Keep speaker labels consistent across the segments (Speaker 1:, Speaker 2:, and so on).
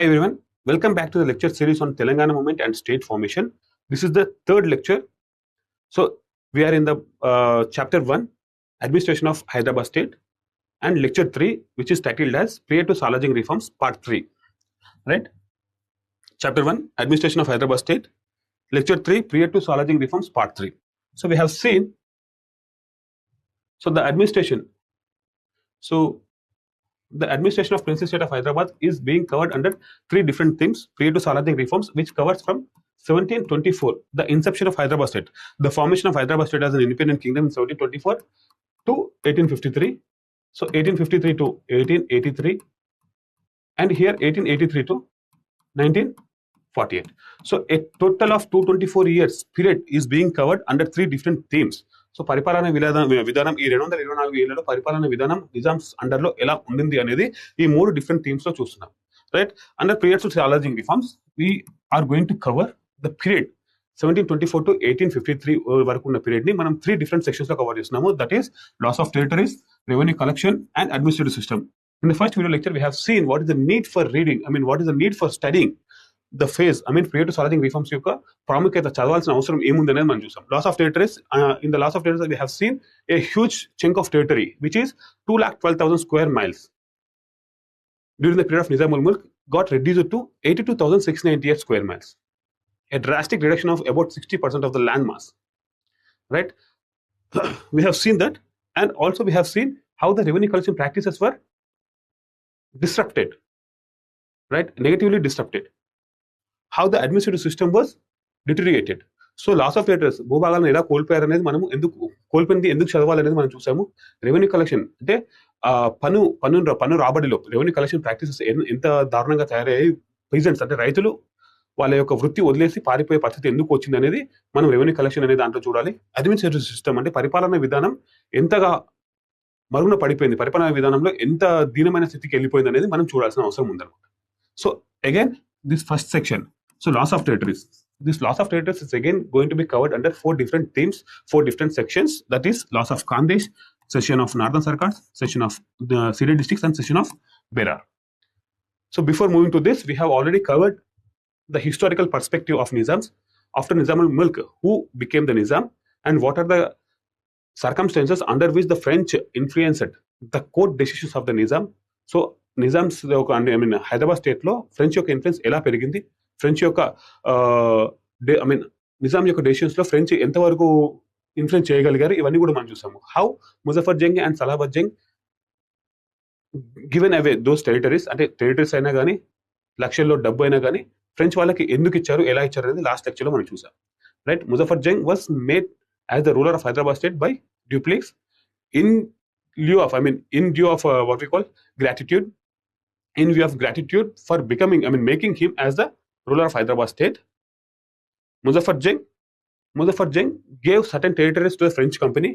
Speaker 1: Hey everyone, welcome back to the lecture series on Telangana movement and state formation. This is the third lecture. So we are in the chapter 1, Administration of Hyderabad State, and lecture 3, which is titled as Prior to Salajing Reforms, part 3. Right? Chapter 1, Administration of Hyderabad State, lecture 3, Prior to Salajing Reforms, part 3. So we have seen, the administration. So the administration of Princely State of Hyderabad is being covered under 3 different themes prior to Salajing reforms, which covers from 1724, the inception of Hyderabad State, the formation of Hyderabad State as an independent kingdom in 1724 to 1853. So 1853 to 1883, and here 1883 to 1948. So a total of 224 years period is being covered under 3 different themes. So పరిపాలన విధానం ఈ 224 ఏళ్లలో పరిపాలన విధానం నిజామ్స్ అండర్లో ఎలా ఉండింది అనేది ఈ 3 డిఫరెంట్ థీమ్స్ లో చూస్తున్నాం. Right, under periods to Salar Jung reforms we are going to cover the period 1724 టు 1853 వరకు ఉన్న పీరియడ్ ని మనం 3 డిఫరెంట్ సెక్షన్స్ లో కవర్ చేస్తున్నాము. That is loss of territories, revenue collection and administrative system. In the first video lecture, we have seen what is the need for reading. What is the need for studying the phase. Prior to Salajing reforms యొక్క ప్రాముఖ్యత చదవాల్సిన అవసరం ఏముంది అనేది మనం చూసాం. Loss of territories. In the loss of territories, we have seen a huge chunk of territory, which is 212,000 square miles. During the period of Nizamul Mulk, got reduced to 82,698 square miles. A drastic reduction of about 60% of the land mass. Right? We have seen that, and also we have seen how the revenue collection practices were disrupted, right? Negatively disrupted. How the administrative system was deteriorated. So loss of territories, భూభాగాలను ఎలా కోల్పోయారు అనేది మనం కోల్పోయింది ఎందుకు చదవాలనేది మనం చూసాము. Revenue collection అంటే పన్ను రాబడిలో రెవెన్యూ కలెక్షన్ ప్రాక్టీసెస్ ఎంత దారుణంగా తయారయ్యాయి. పీజెంట్స్ అంటే రైతులు వాళ్ళ యొక్క వృత్తి వదిలేసి పారిపోయే పరిస్థితి ఎందుకు వచ్చింది అనేది మనం రెవెన్యూ కలెక్షన్ అనే దాంట్లో చూడాలి. అడ్మినిస్ట్రేటివ్ సిస్టమ్ అంటే పరిపాలన విధానం ఎంతగా మరుగున పడిపోయింది, పరిపాలన విధానంలో ఎంత దీనమైన స్థితికి వెళ్ళిపోయింది అనేది మనం చూడాల్సిన అవసరం ఉందన్నమాట. So again this first section, so loss of territories. This loss of territories is again going to be covered under 4 different themes, 4 different sections. That is loss of Khandesh, section of Northern Sarkars, section of the Sirte districts, and section of Berar. So before moving to this, we have already covered the historical perspective of Nizams after Nizam al-Mulk, who became the Nizam, and what are the circumstances under which the French influenced the court decisions of the Nizam. So Nizams, Hyderabad state లో French యొక్క influence ఎలా పెరిగింది, French యొక్క నిజాం యొక్క decisions లో French ఎంతవరకు influence చేయగలిగారు, ఇవన్నీ కూడా మనం చూసాము. How Muzaffar Jung and Salabat Jung given away those territories, అంటే టెరిటరీస్ అయినా కానీ లక్షల్లో డబ్బు అయినా కానీ ఫ్రెంచ్ వాళ్ళకి ఎందుకు ఇచ్చారు, ఎలా ఇచ్చారు అనేది లాస్ట్ లెక్చర్ లో మనం చూసాం. Right, Muzaffar Jung was made as the ruler of Hyderabad state by Dupleix in lieu of what we call gratitude, in view of gratitude for becoming, making him as the ruler of Hyderabad state. Muzaffar Jang gave certain territories to the French company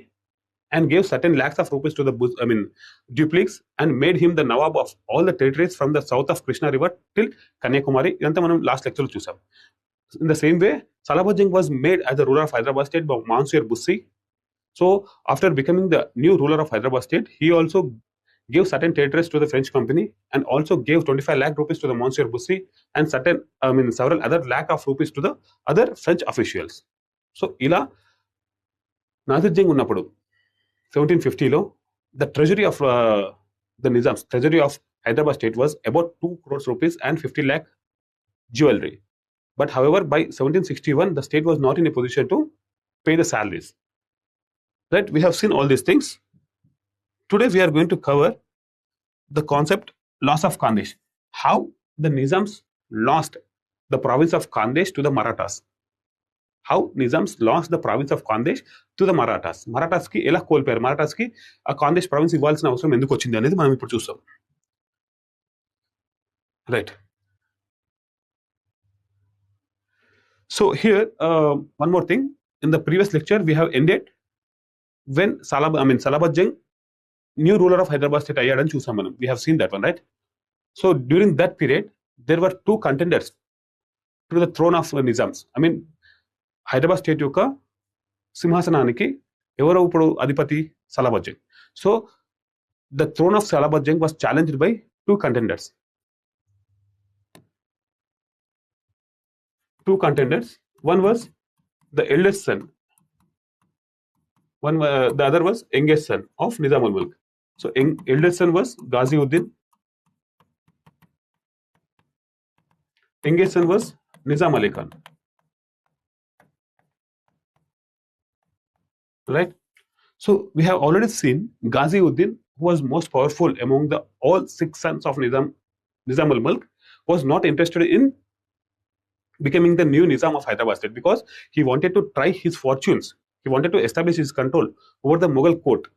Speaker 1: and gave certain lakhs of rupees to the Dupleix and made him the Nawab of all the territories from the south of Krishna river till Kanyakumari. Idantha manam last lecture lo chusam. In the same way, Salabat Jang was made as the ruler of Hyderabad state by Monsieur Bussy. So after becoming the new ruler of Hyderabad state, he also gave certain territories to the French company and also gave 25 lakh rupees to the Monsieur Bussy and several other lakh of rupees to the other French officials. So ila Nazir Jang unnappudu 1750 lo the treasury of the Nizams, treasury of Hyderabad state was about 2 crores rupees and 50 lakh jewelry. But however, by 1761 the state was not in a position to pay the salaries. Right, we have seen all these things. Today we are going to cover the concept loss of Khandesh. How the Nizams lost the province of Khandesh to the Marathas. How Nizams lost the province of Khandesh to the Marathas. Marathas ki ela kolpayaru, Marathas ki a Khandesh province ఇవ్వాల్సిన అవసరం ఎందుకు వచ్చింది అనేది మనం ఇప్పుడు చూస్తాం. Right. So here one more thing. In the previous lecture we have ended when Salabat Jang new ruler of Hyderabad state ayyadani chusam manam. We have seen that one, right? So during that period there were 2 contenders to the throne of Nizams. Hyderabad state యొక్క సింహాసనానికి ఎవరు ఇప్పుడు అధిపతి? Salabat Jang. So the throne of Salabat Jang was challenged by 2 contenders. two contenders. One was the eldest son. The other was youngest son of Nizam ul Mulk. So eldest son was Ghaziuddin. Youngest son was Nizam Ali Khan. Right. So we have already seen Ghaziuddin, who was most powerful among the all 6 sons of Nizam ul Mulk, was not interested in becoming the new Nizam of Hyderabad state because he wanted to try his fortunes. He wanted to establish his control over the Mughal court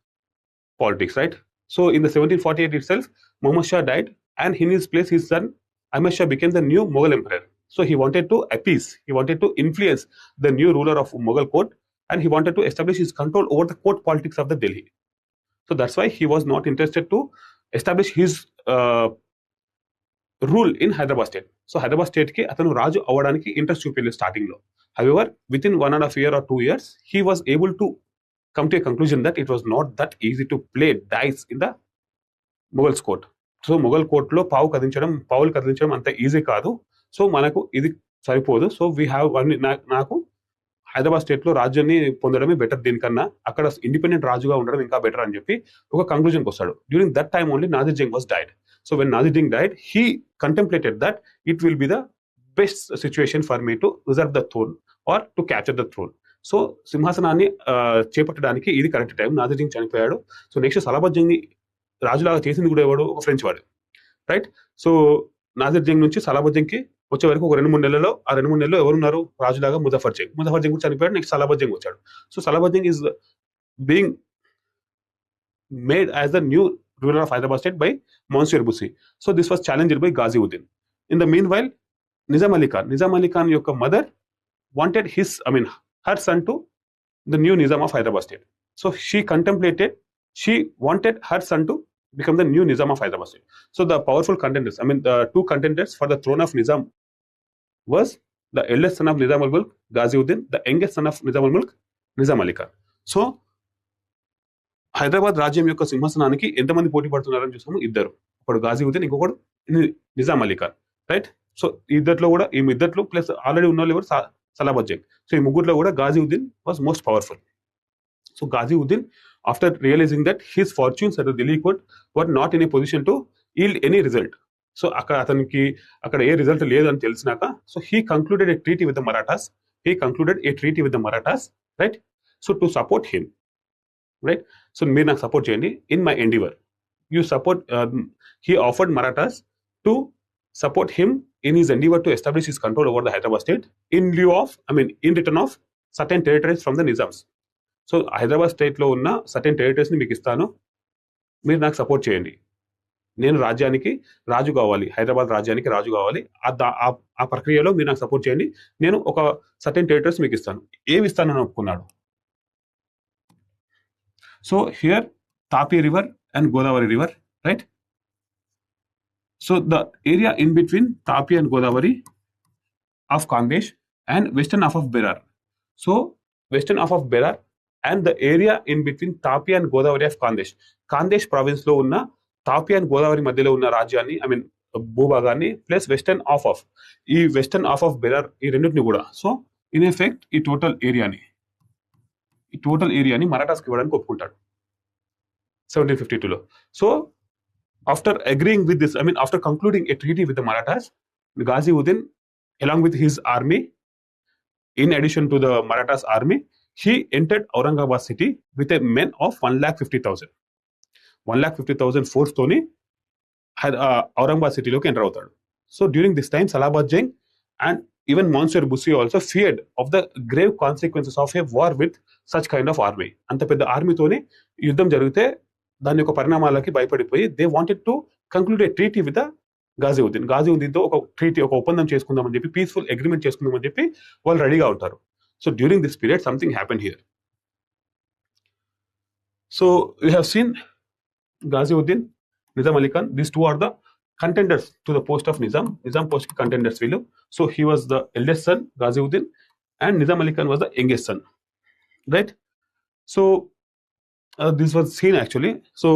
Speaker 1: politics, right? So in the 1748 itself, Muhammad Shah died, and in his place, his son Ahmed Shah became the new Mughal emperor. So he wanted to appease, he wanted to influence the new ruler of Mughal court, and he wanted to establish his control over the court politics of the Delhi. So that's why he was not interested to establish his rule in Hyderabad state. So Hyderabad state ki atanu raju avvadaniki interest చూపించలేదు starting లో. However, within 1.5 years or 2 years, he was able to come to a conclusion that it was not that easy to play dice in the Mughals court. So Mughal కోర్టులో పావులు కదిలించడం అంత easy కాదు. So మనకు ఇది సరిపోదు. సో వీ హ్యావ్ నాకు Hyderabad state లో రాజ్యాన్ని పొందడమే బెటర్ దీనికన్నా, అక్కడ ఇండిపెండెంట్ రాజుగా ఉండడం ఇంకా బెటర్ అని చెప్పి ఒక కంక్లూజన్కి వస్తాడు. During that time only Nadir Jung was died. So when Nadir Jung died, he contemplated that it will be the best situation for me to reserve the throne or to capture the throne. So సింహాసనాన్ని చేపట్టడానికి ఇది correct time. Nadir Jung చనిపోయాడు. So next Salabat Jung ని రాజులాగా చేసింది కూడా ఎవడు? ఒక French వాడు, రైట్? సో నాదిర్ జంగ్ నుంచి సలాబత్ జంగ్ కి వచ్చే వరకు ఒక 2-3 నెలల్లో, ఆ 2-3 నెలల్లో ఎవరున్నారు రాజులాగా? ముజఫర్ జంగ్ కూడా చనిపోయాడు. నెక్స్ట్ సలాబత్ జంగ్ వచ్చాడు. So Salabat Jung is being made as the new ruler of Hyderabad state by Monsieur Bussy. So this was challenged by Ghaziuddin. In the meanwhile, Nizam Ali Khan యొక్క mother wanted her son to the new Nizam of Hyderabad state. So she wanted her son to become the new Nizam of Hyderabad state. So the powerful contenders, the two contenders for the throne of Nizam was the eldest son of Nizam ul Mulk, Ghaziuddin, the youngest son of Nizam ul Mulk, Nizam Ali Khan. So Hyderabad రాజ్యం యొక్క సింహాసనానికి ఎంతమంది పోటీ పడుతున్నారని చూసాము? ఇద్దరు. ఒకడు గాజివుద్దీన్, ఇంకొకడు Nizam Ali Khan, right? So ఈ ఇద్దట్లో ప్లస్ ఆల్రెడీ ఉన్న వాళ్ళు ఎవరు? సలాబత్ జంగ్. సో ఈ ముగ్గురులో కూడా Ghaziuddin was most powerful. So Ghaziuddin, after realising that his fortunes at the Delhi court were not in a position to yield any result, so అతనికి అక్కడ ఏ రిజల్ట్ లేదని తెలిసినాక, so he concluded a treaty with the Marathas, right? So to support him, right? So మీరు నాకు support చేయండి in my endeavour. You support, he offered Marathas to support him in his endeavour to establish his control over the Hyderabad state in return of certain territories from the Nizams. So Hyderabad state లో ఉన్న certain territories ని మీకు ఇస్తాను, మీరు నాకు support చేయండి. నేను రాజ్యానికి రాజు కావాలి, హైదరాబాద్ రాజ్యానికి రాజు కావాలి. ఆ ప్రక్రియలో మీరు నాకు సపోర్ట్ చేయండి, నేను ఒక సర్టెన్ టెరిటరీస్ మీకు ఇస్తాను. ఏమి ఇస్తానని ఒప్పుకున్నాడు? So here Tapi river and Godavari river, right? So the area in between Tapi and Godavari of Khandesh and western half of Berar. So western half of Berar and the area in between Tapi and Godavari of Khandesh province లో ఉన్న తాపి and Godavari మధ్యలో ఉన్న రాజ్యాన్ని, భూభాగాన్ని, plus western half of Berar, ఈ రెండింటిని కూడా, so in effect ఈ టోటల్ ఏరియాని మరాఠాస్కి ఇవ్వడానికి ఒప్పుకుంటాడు 1752లో. So after agreeing with this, after concluding a treaty with the Marathas, Ghaziuddin along with his army, in addition to the Marathas army, he entered Aurangabad city with a men of 1,50,000 force toni Aurangabad city loki enter avutadu. So during this time Salabad Jang and even Monsieur Bussy also feared of the grave consequences of a war with such kind of army. Anta pedda army tone yuddham jarigite దాని యొక్క పరిణామాలకి భయపడిపోయి they wanted to conclude a treaty with Ghaziuddin తో ఒక ఒప్పందం చేసుకుందామని చెప్పి, peaceful agreement చేసుకుందామని చెప్పి వాళ్ళు రెడీగా ఉంటారు. So during this period something happen here. So you have seen Ghaziuddin, Nizam Ali Khan, these two are the contenders to the post of Nizam post contenders వీళ్ళు. So he was the eldest son, Ghaziuddin, and Nizam Ali Khan was the youngest son, right? So this was seen actually. So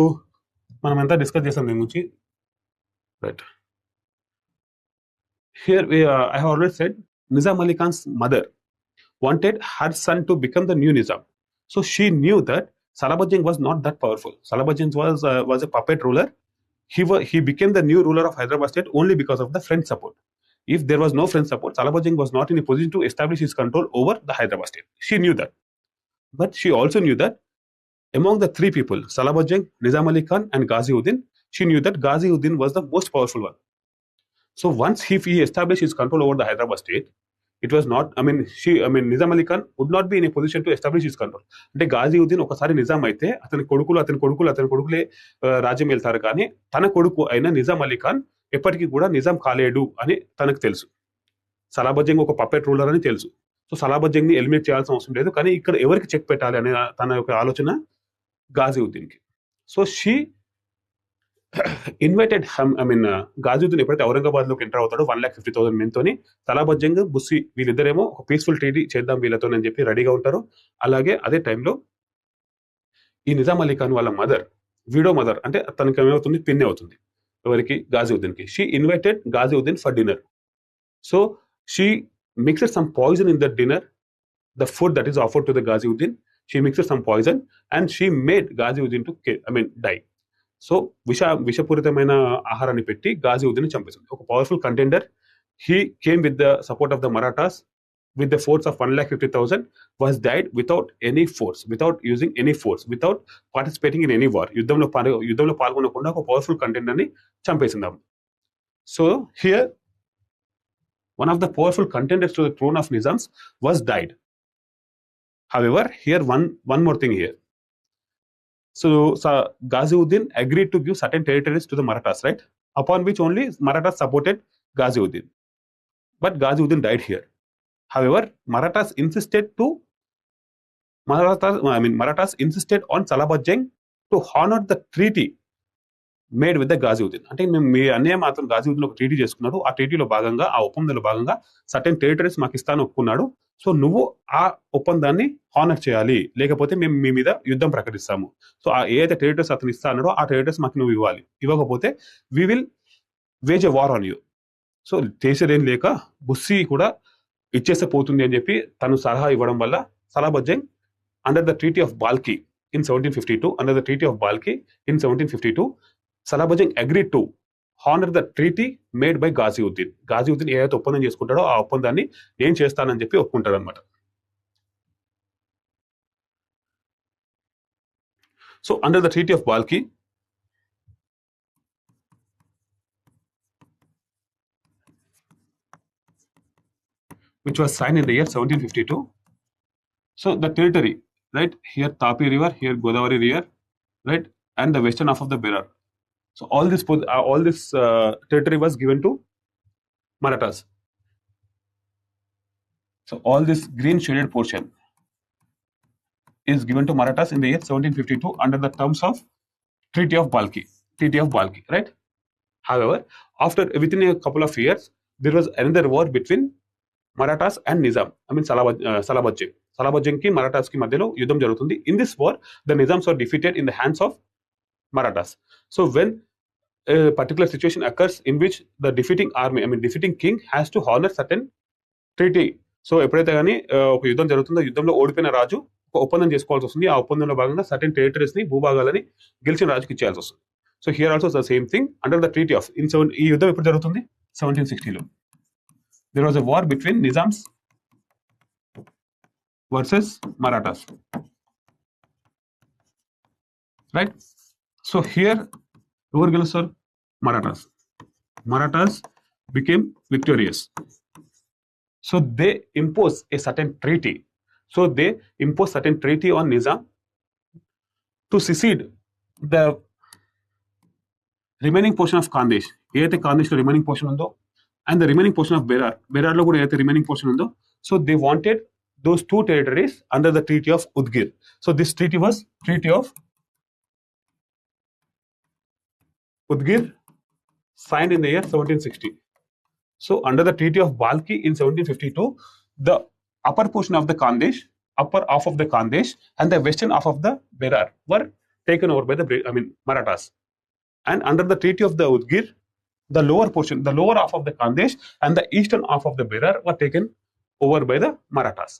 Speaker 1: మనం ఎంత discuss చేసాం దీని గురించి, right? Here I have already said Nizam Ali Khan's mother wanted her son to become the new Nizam. So she knew that Salahuddin was not that powerful. Salahuddin was a puppet ruler. He became the new ruler of Hyderabad state only because of the French support. If there was no French support, Salahuddin was not in a position to establish his control over the Hyderabad state. She knew that. But she also knew that among the three people, Salahuddin, Nizam Ali Khan, and Ghaziuddin, she knew that Ghaziuddin was the most powerful one. So once he established his control over the Hyderabad state, it was not, Nizam Ali Khan would not be in a position to establish his control. అంటే గాజీవుద్దీన్ ఒకసారి నిజాం అయితే అతని కొడుకులే రాజ్యం వెళ్తారు, కానీ తన కొడుకు అయిన నిజాం అలీ ఖాన్ ఎప్పటికీ కూడా నిజాం కాలేడు అని తనకు తెలుసు. సలాబజ్జంగ్ ఒక పప్పెట్ రూలర్ అని తెలుసు. సో సలాబజ్జంగ్ ని ఎలిమినేట్ చేయాల్సిన అవసరం లేదు, కానీ ఇక్కడ ఎవరికి చెక్ పెట్టాలి అనే తన యొక్క ఆలోచన గాజీవుద్దీన్కి. సో షీ ఇన్వైటెడ్ గాజీవుద్దీన్ ఎప్పుడైతే ఔరంగాబాద్ లోకి ఎంటర్ అవుతాడో 1,50,000 మెన్తోని, సలాబజ్జంగ్, బుస్సీ వీళ్ళిద్దరేమో ఒక పీస్ఫుల్ ట్రీటీ చేద్దాం వీళ్ళతో అని చెప్పి రెడీగా ఉంటారు. అలాగే అదే టైంలో ఈ నిజాం అలీ ఖాన్ వాళ్ళ మదర్, విడో మదర్, అంటే తనకి ఏమవుతుంది, పిన్ని అవుతుంది ఎవరికి, గాజీవుద్దీన్కి. She invited Ghaziuddin for dinner. So she mixed some poison in the dinner, the food that is offered to the Ghaziuddin. She mixed some poison and she made Ghaziuddin to die. So విషపూరితమైన ఆహారాన్ని పెట్టి గాజీవుద్దీన్ చంపేసింది. ఒక powerful contender, he came with the support of the Marathas with the force of 1,50,000, was died without any force, without using any force, without participating in any war. యుద్ధంలో పాల్గొనకుండా ఒక powerful contender ని చంపేసిందాం. So here one of the powerful contenders to the throne of Nizams was died. However, here one more thing here. So Ghaziuddin agreed to give certain territories to the Marathas, right? Upon which only Marathas supported Ghaziuddin. But Ghaziuddin died here. However, Marathas insisted on Salahuddin to honor the treaty made with the Ghaziuddin. అంటే మీ అన్నయ్య మాత్రం గాజీవుద్దీన్ ఒక treaty చేసుకున్నాడు. ఆ ట్రీటీలో భాగంగా, ఆ ఒప్పందంలో భాగంగా సర్టెన్ టెరిటరీస్ మాకు ఇస్తాను ఒప్పుకున్నాడు. సో నువ్వు ఆ ఒప్పందాన్ని హానర్ చేయాలి, లేకపోతే మేము మీ మీద యుద్ధం ప్రకటిస్తాము. సో ఏదైతే టెరిటరీస్ అతను ఇస్తా అన్నాడో ఆ టెరిటరీస్ మాకు నువ్వు ఇవ్వాలి, ఇవ్వకపోతే we will wage a war on you. So చేసేదేం లేక బుస్సీ కూడా ఇచ్చేస్తే పోతుంది అని చెప్పి తను సలహా ఇవ్వడం వల్ల Salabat Jung under the treaty of బాల్కీ in 1752, Salahuddin agreed to honor the treaty made by Ghaziuddin. Ghaziuddin ఏదైతే ఒప్పందం చేసుకుంటాడో ఆ ఒప్పందాన్ని నేను చేస్తానని చెప్పి ఒప్పుకుంటాడు అనమాట. So under the treaty of బాల్కీ, which was signed in the year 1752. So the territory, right, here Tapi river, here Godavari river, right, and the western half of the Berar. So all this territory was given to Marathas. So all this green shaded portion is given to Marathas in the year 1752 under the terms of Treaty of Balki, right? However, within a couple of years, there was another war between Marathas and Nizam. Salahuddin ki Marathas ki madhyalo yuddham jarugutundi. In this war, the Nizams were defeated in the hands of Marathas. So when a particular situation occurs in which the defeating king has to honor certain treaty. So ఎప్పుడైతే కానీ ఒక యుద్ధం జరుగుతుందో, యుద్ధంలో ఓడిపోయిన రాజు ఒక ఒప్పందం చేసుకోవాల్సి వస్తుంది. ఆ ఒప్పందంలో భాగంగా సర్టెన్ టెరిటరీస్ ని, భూభాగాలని గెలిచిన రాజుకి ఇచ్చేయాల్సి వస్తుంది. So here also the same thing under the treaty of ఈ యుద్ధం ఎప్పుడు జరుగుతుంది, 1760లో. There was a war between Nizams versus Marathas, right? So here ఎవరు గెలుస్తారు? Marathas became victorious. So they impose a certain treaty. On Nizam to secede the remaining portion of Khandesh. ఏదైతే Khandesh లో remaining portion ఉందో, and the remaining portion of Berar లో కూడా ఏదైతే remaining portion ఉందో, so they wanted those two territories under the Treaty of Udgir. So this treaty was Treaty of Udgir, signed in the year 1760. So under the Treaty of Balki in 1752, the upper portion of the Khandesh, upper half of the Khandesh and the western half of the Berar were taken over by the Marathas. And under the Treaty of the Udgir, the lower half of the Khandesh and the eastern half of the Berar were taken over by the Marathas.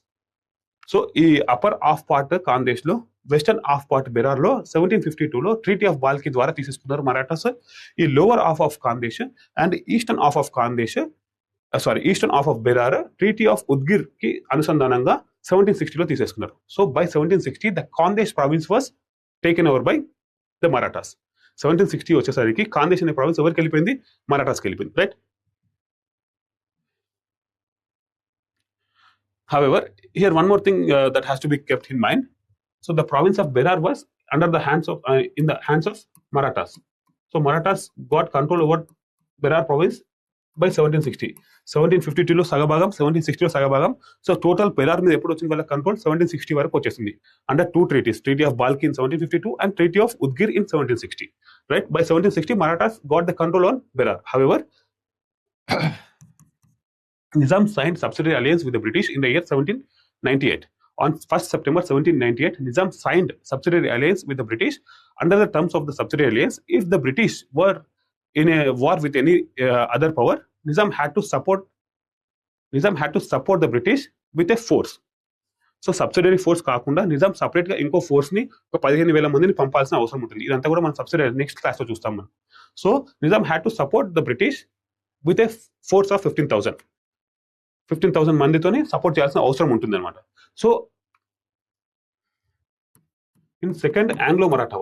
Speaker 1: So ఈ upper half part Khandesh లో, western half part Berar లో 1752లో treaty of బాల్కి ద్వారా తీసేసుకున్నారు మరాఠాస్. ఈ lower half of Khandesh and eastern half of Khandesh eastern half of Berar treaty of Udgir కి అనుసంధానంగా 1760లో తీసేసుకున్నారు. So by 1760 the Khandesh province was taken over by the Marathas. 1760 వచ్చేసరికి ఖాందేశ్ అనే ప్రావిన్స్ ఎవరికి వెళ్ళిపోయింది? మరాఠాస్కి వెళ్ళిపోయింది, right? However, here one more thing that has to be kept in mind. So the province of Berar was under the hands of in the hands of Marathas. So Marathas got control over Berar province by 1760. 1752లో సగభాగం, 1760లో సగభాగం. So total Berar మీద ఎప్పుడు వచ్చింది వాళ్ళ control? 1760 వరకు వచ్చేసింది under two treaties, treaty of బాల్కి in 1752 and treaty of Udgir in 1760, right? By 1760 Marathas got the control on Berar. However, Nizam signed subsidiary alliance with the British in the year 1798. On 1st September 1798, Nizam signed subsidiary alliance with the British. Under the terms of the subsidiary alliance, if the British were in a war with any other power, Nizam had to support the British with a force. So subsidiary force కాకుండా Nizam separate గా ఇంకో force ని ఒక 15,000 మందిని పంపాల్సిన అవసరం ఉంటుంది. ఇదంతా కూడా మనం సబ్సిడరీ నెక్స్ట్ క్లాస్ లో చూస్తాం మనం. So Nizam had to support the British with a force of 15,000 మందితోని సపోర్ట్ చేయాల్సిన అవసరం ఉంటుంది అనమాట. So in second Anglo Maratha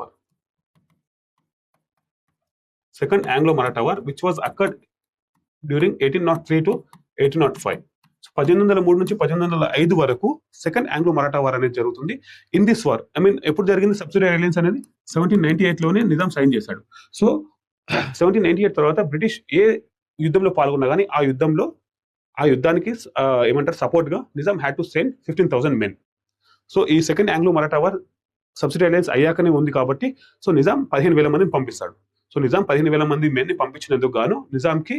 Speaker 1: war which was occurred during 1803 to 1805. 1803 నుంచి 1805 వరకు సెకండ్ ఆంగ్లో మరాఠా వార్ అనేది జరుగుతుంది. ఇన్ దిస్ వార్ ఎప్పుడు జరిగింది? సబ్సిడరీ అలయన్స్ అనేది 1798 లోనే నిజాం సైన్ చేశాడు. సో 1798 తర్వాత బ్రిటిష్ ఏ యుద్ధంలో పాల్గొన్నా కానీ ఆ యుద్ధానికి ఏమంటారు సపోర్ట్ గా Nizam had to send 15,000 men. So ఈ second Anglo Maratha war subsidiary alliance అయ్యాకనే ఉంది కాబట్టి సో నిజాం 15,000 మందిని పంపిస్తాడు. సో నిజాం 15,000 మంది మెన్ని పంపించినందుకు గాను నిజాంకి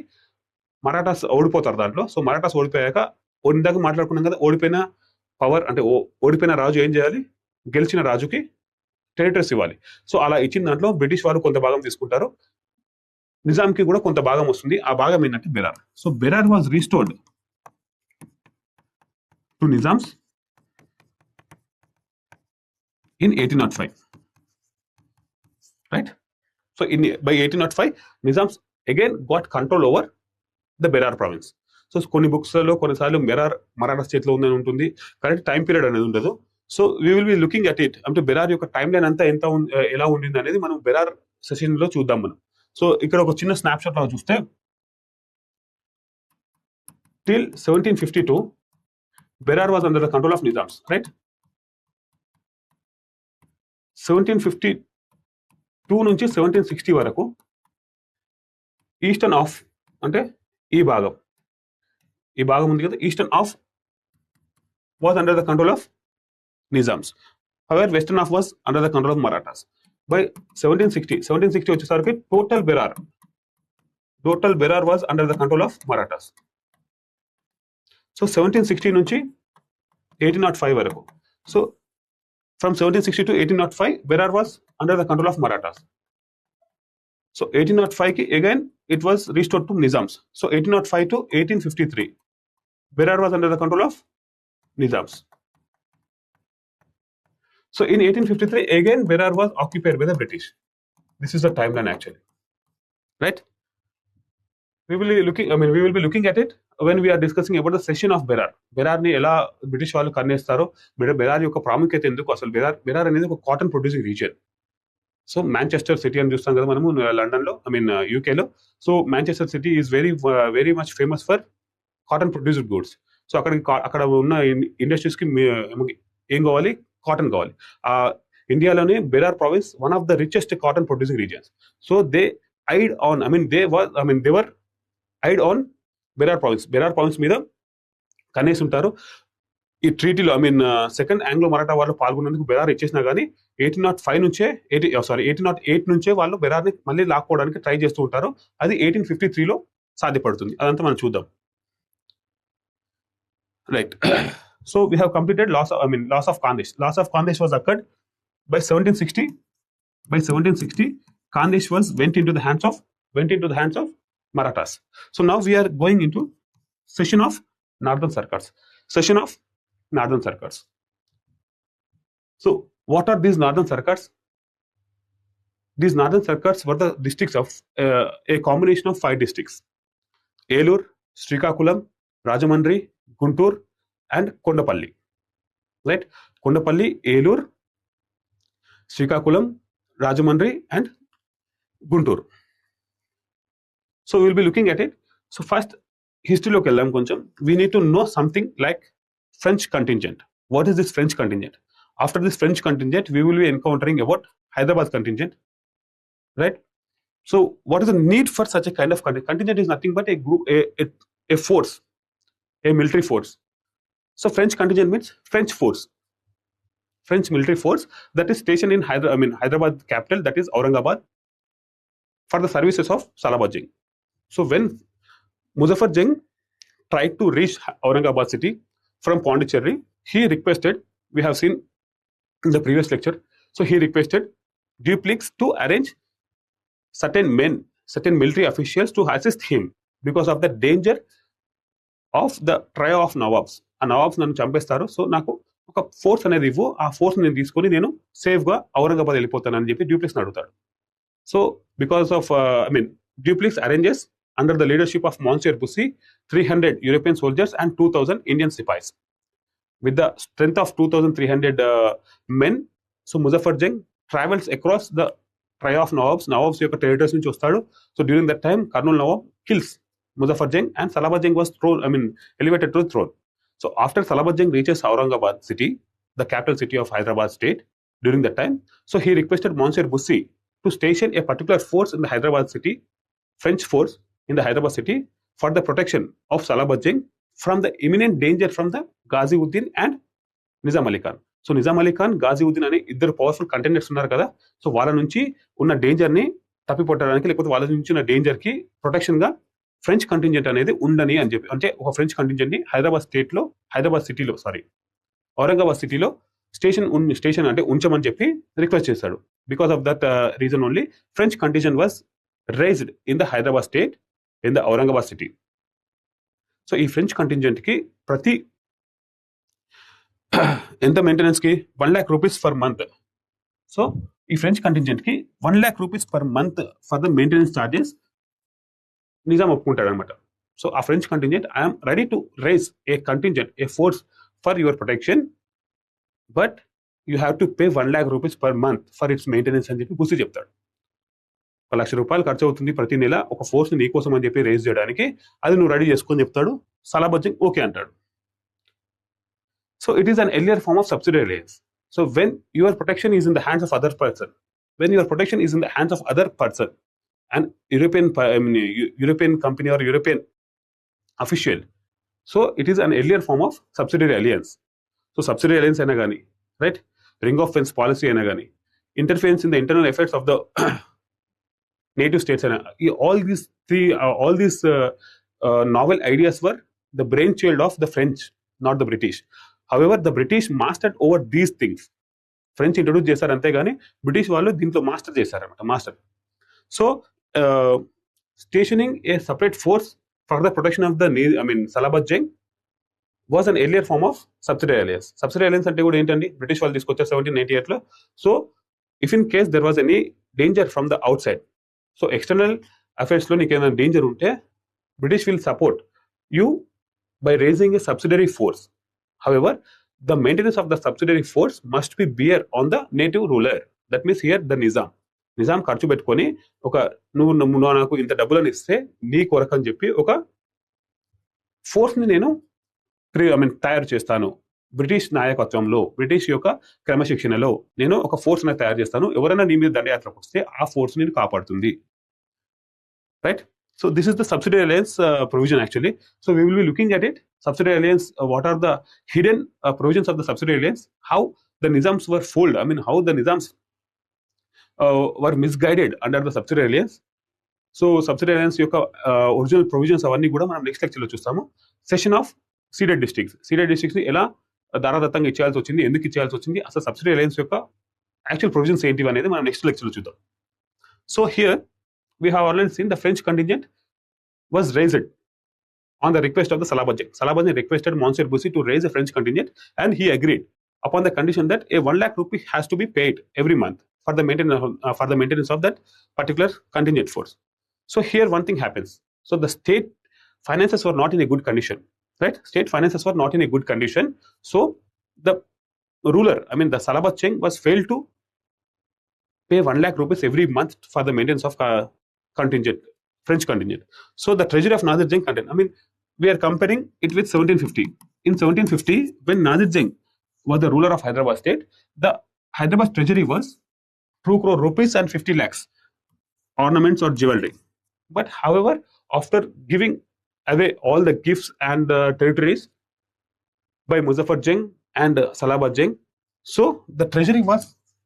Speaker 1: మరాఠాస్ ఓడిపోతారు దాంట్లో. సో మరాఠాస్ ఓడిపోయాక ఇందాక మాట్లాడుకున్నాం కదా, ఓడిపోయిన పవర్ అంటే ఓడిపోయిన రాజు ఏం చేయాలి? గెలిచిన రాజుకి టెరిటరీస్ ఇవ్వాలి. సో అలా ఇచ్చిన దాంట్లో బ్రిటిష్ వాళ్ళు కొంత భాగం తీసుకుంటారు, నిజాంకి కూడా కొంత భాగం వస్తుంది. ఆ భాగం ఏంటంటే Berar. So Berar was restored to Nizams in 1805, right? So by 1805 Nizams again got control over the Berar province. So కొన్ని బుక్స్ లో కొన్నిసార్లు బెరార్ మరాఠా స్టేట్ లో ఉందని ఉంటుంది, కరెక్ట్ టైం పీరియడ్ అనేది ఉండదు. So we will be looking at it. అంటే బెరార్ యొక్క టైం లైన్ అంతా ఎలా ఉండింది అనేది మనం బెరార్ సెషన్ లో చూద్దాం మనం. సో ఇక్కడ ఒక చిన్న స్నాప్ షాట్ లో చూస్తే till 1752 Berar was under the control of Nizams, right? 1752 నుంచి 1760 వరకు ఈస్టర్న్ ఆఫ్ అంటే ఈ భాగం ఉంది కదా, eastern of was under the control of Nizams. However western of was under the control of Marathas. By 1760 వచ్చేసరికి total Berar was under the control of Marathas. So 1760 నుంచి 1805 వరకు. So from 1760 to 1805 Berar was under the control of Marathas. So 1805 ki again it was restored to Nizams. So 1805 to 1853 Berar was under the control of Nizams. So in 1853 again Berar was occupied by the British. This is the timeline actually, right? We will be looking at it when we are discussing about the cession of Berar. Berar ని ఎలా British వాళ్ళు కన్నేస్తారో, బెరార్ యొక్క ప్రాముఖ్యత ఎందుకు, అసలు బెరార్ అనేది ఒక cotton producing region. So Manchester city అని చూస్తాం కదా మనము లండన్ లో, యూకేలో. So Manchester city is very much famous for cotton produced goods. So అక్కడ ఉన్న ఇండస్ట్రీస్ కి ఏం కావాలి? కాటన్ కావాలి. ఇండియాలోనే Berar province one of the richest cotton producing regions. So they eyed on their eyed on Berar province మీద కనేసి ఉంటారు. ఈ ట్రీటీలో సెకండ్ ఆంగ్లో మరాఠా వాళ్ళు పాల్గొన్నందుకు బెరార్ ఇచ్చేసినా కానీ 1808 నుంచే వాళ్ళు బెరార్ ని మళ్ళీ లాక్కోవడానికి ట్రై చేస్తూ ఉంటారు. అది 1853లో సాధ్యపడుతుంది. అదంతా మనం చూద్దాం, right? So we have completed loss of Khandesh. Loss of Khandesh was occurred by 1760. By 1760 Khandesh went into the hands of Marathas. So now we are going into cession of northern Sarkars. Session of Northern Circuits. So what are these Northern Circuits? These Northern Circuits were the districts of a combination of 5 districts: Elur, Srikakulam, Rajamandri, Guntur, and Kondapalli. Right? Kondapalli, Elur, Srikakulam, Rajamandri, and Guntur. So we will be looking at it. So first, history loki veldam koncham. We need to know something like French contingent. What is this French contingent? After this French contingent, we will be encountering about Hyderabad contingent, right? So what is the need for such a kind of contingent? Contingent is nothing but a group, a force, a military force. So French contingent means French force, French military force that is stationed in Hyderabad capital, that is Aurangabad, for the services of Salabat Jung. So when Muzaffar Jung tried to reach Aurangabad city from Pondicherry, he requested, we have seen in the previous lecture, so he requested Dupleix to arrange certain men, certain military officials to assist him because of the danger of the trio of Nawabs. ఆ nawabs నన్ను చంపేస్తారు, so నాకు ఒక force అనేది ఇవ్వు, ఆ force నేను తీసుకొని నేను సేఫ్గా ఔరంగాబాద్ వెళ్ళిపోతానని చెప్పి డ్యూప్లెక్స్ అడుగుతాడు. So because of Dupleix arranges under the leadership of Monsieur Bussy 300 European soldiers and 2,000 Indian Sipais. With the strength of 2,300 men, so Muzaffar Jung travels across the trio of Nawabs. Nawabs యొక్క territories నుంచి వస్తాడు. So during that time, Karnal Nawab kills Muzaffar Jung and Salabat Jung was elevated to the throne. So after Salabat Jung reaches Aurangabad city, the capital city of Hyderabad state, during that time, so he requested Monsieur Bussy to station a particular force in the Hyderabad city, French force in the Hyderabad city, for the protection of Salabat Jung from the imminent danger from the Ghaziuddin and Nizam Ali Khan. So Nizam Ali Khan, Ghaziuddin అనే ఇద్దరు powerful contenders ఉన్నారు కదా, so వాళ్ళ నుంచి ఉన్న danger ని తప్పిపోట్టడానికి, లేకపోతే వాళ్ళ నుంచి ఉన్న డేంజర్ కి ప్రొటెక్షన్ గా ఫ్రెంచ్ కంటింజెంట్ అనేది ఉండని అని చెప్పి, అంటే ఒక ఫ్రెంచ్ కంటింజెంట్ ని హైదరాబాద్ సిటీలో ఔరంగాబాద్ సిటీలో స్టేషన్ అంటే ఉంచమని చెప్పి రిక్వెస్ట్ చేశాడు. Because of that reason only French contingent was raised in the Hyderabad state in the Aurangabad city. So ఈ ఫ్రెంచ్ కంటింజెంట్ కి ప్రతి ఎంత మెయింటెనెన్స్ కి 1 lakh rupees per month. So ఈ ఫ్రెంచ్ కంటింజెంట్ కి 1 lakh rupees per month for the maintenance charges Nizam ఒప్పుకుంటాడు అనమాట. So ఆ French contingent, I'm ready to raise a contingent, a force for your protection, but you have to pay 1 lakh rupees per month for its maintenance అని చెప్పి Bussy చెప్తాడు. 1 lakh రూపాయలు ఖర్చు అవుతుంది ప్రతి నెల ఒక ఫోర్స్ ని నీకోసం అని చెప్పి రైజ్ చేయడానికి, అది నువ్వు రెడీ చేసుకొని చెప్తాడు. సలాబత్ జంగ్ ఓకే అంటాడు. So it is an earlier form of subsidiary alliance. So when your protection is in the hands of other person, an European company or European official, so it is an earlier form of subsidiary alliance. So subsidiary alliance aina gani, right? Ring of fence policy aina gani, interference in the internal affairs of the native states aina, all these novel ideas were the brainchild of the French, not the British. However, the British mastered over these things. French introduce చేశారు అంతేగాని British వాళ్ళు దీంట్లో master చేశారన్నమాట. So stationing a separate force for the protection of the Salabat Jung was an earlier form of subsidiary alliance. Subsidiary alliance అంటే కూడా ఏంటండి, British వాళ్ళు తీసుకొచ్చారు 1798లో. So if in case there was any danger from the outside, so external affairs లో నీకు ఏమైనా danger ఉంటే British will support you by raising a subsidiary force. However, the maintenance of the subsidiary force must be bear on the native ruler. That means here the Nizam ఖర్చు పెట్టుకొని ఒక నువ్వు నాకు ఇంత డబ్బులను ఇస్తే నీ కొరకు అని చెప్పి ఒక ఫోర్స్ ని నేను తయారు చేస్తాను. బ్రిటిష్ నాయకత్వంలో, బ్రిటిష్ యొక్క క్రమశిక్షణలో నేను ఒక ఫోర్స్ ని తయారు చేస్తాను. ఎవరైనా నీ మీద దండయాత్రకు వస్తే ఆ ఫోర్స్ ని కాపాడుతుంది. Right? So this is the subsidiary alliance provision actually. So we will be looking at it. Subsidiary alliance, what are the hidden provisions of the subsidiary alliance? How the Nizams were fooled. How the Nizams were misguided under the subsidiary alliance. So subsidiary alliance యొక్క original provisions అవన్నీ కూడా మనం next లెక్చర్లో చూస్తాము. Session of Ceded districts ని ఎలా దారాదత్తంగా ఇచ్చేయాల్సి వచ్చింది, ఎందుకు ఇచ్చేయాల్సి వచ్చింది, అసలు సబ్సిడరీ అలయన్స్ యొక్క యాక్చువల్ ప్రొవిజన్స్ ఏంటివి అనేది మనం నెక్స్ట్ లెక్చర్లో చూద్దాం. So here we have already seen the French contingent was raised on the request of the Salabat Jung. Salabat Jung requested Monsieur Bussy to raise a French contingent, and he agreed upon the condition that a 1 lakh rupee has to be paid every month for the maintenance of that particular contingent force. So here one thing happens. So the state finances were not in a good condition, right? State finances were not in a good condition. So the ruler, I mean the Salabat Jung, was failed to pay 1 lakh rupees every month for the maintenance of contingent, French contingent. So the treasury of Nazir Jung content, I mean, we are comparing it with 1750. In 1750, when Nazir Jung was the ruler of Hyderabad state, the Hyderabad treasury was 2 crore rupees and 50 lakhs ornaments or jewelry. But however, after giving away all the gifts and territories by Muzaffar Jung and Salabat Jung, so the treasury was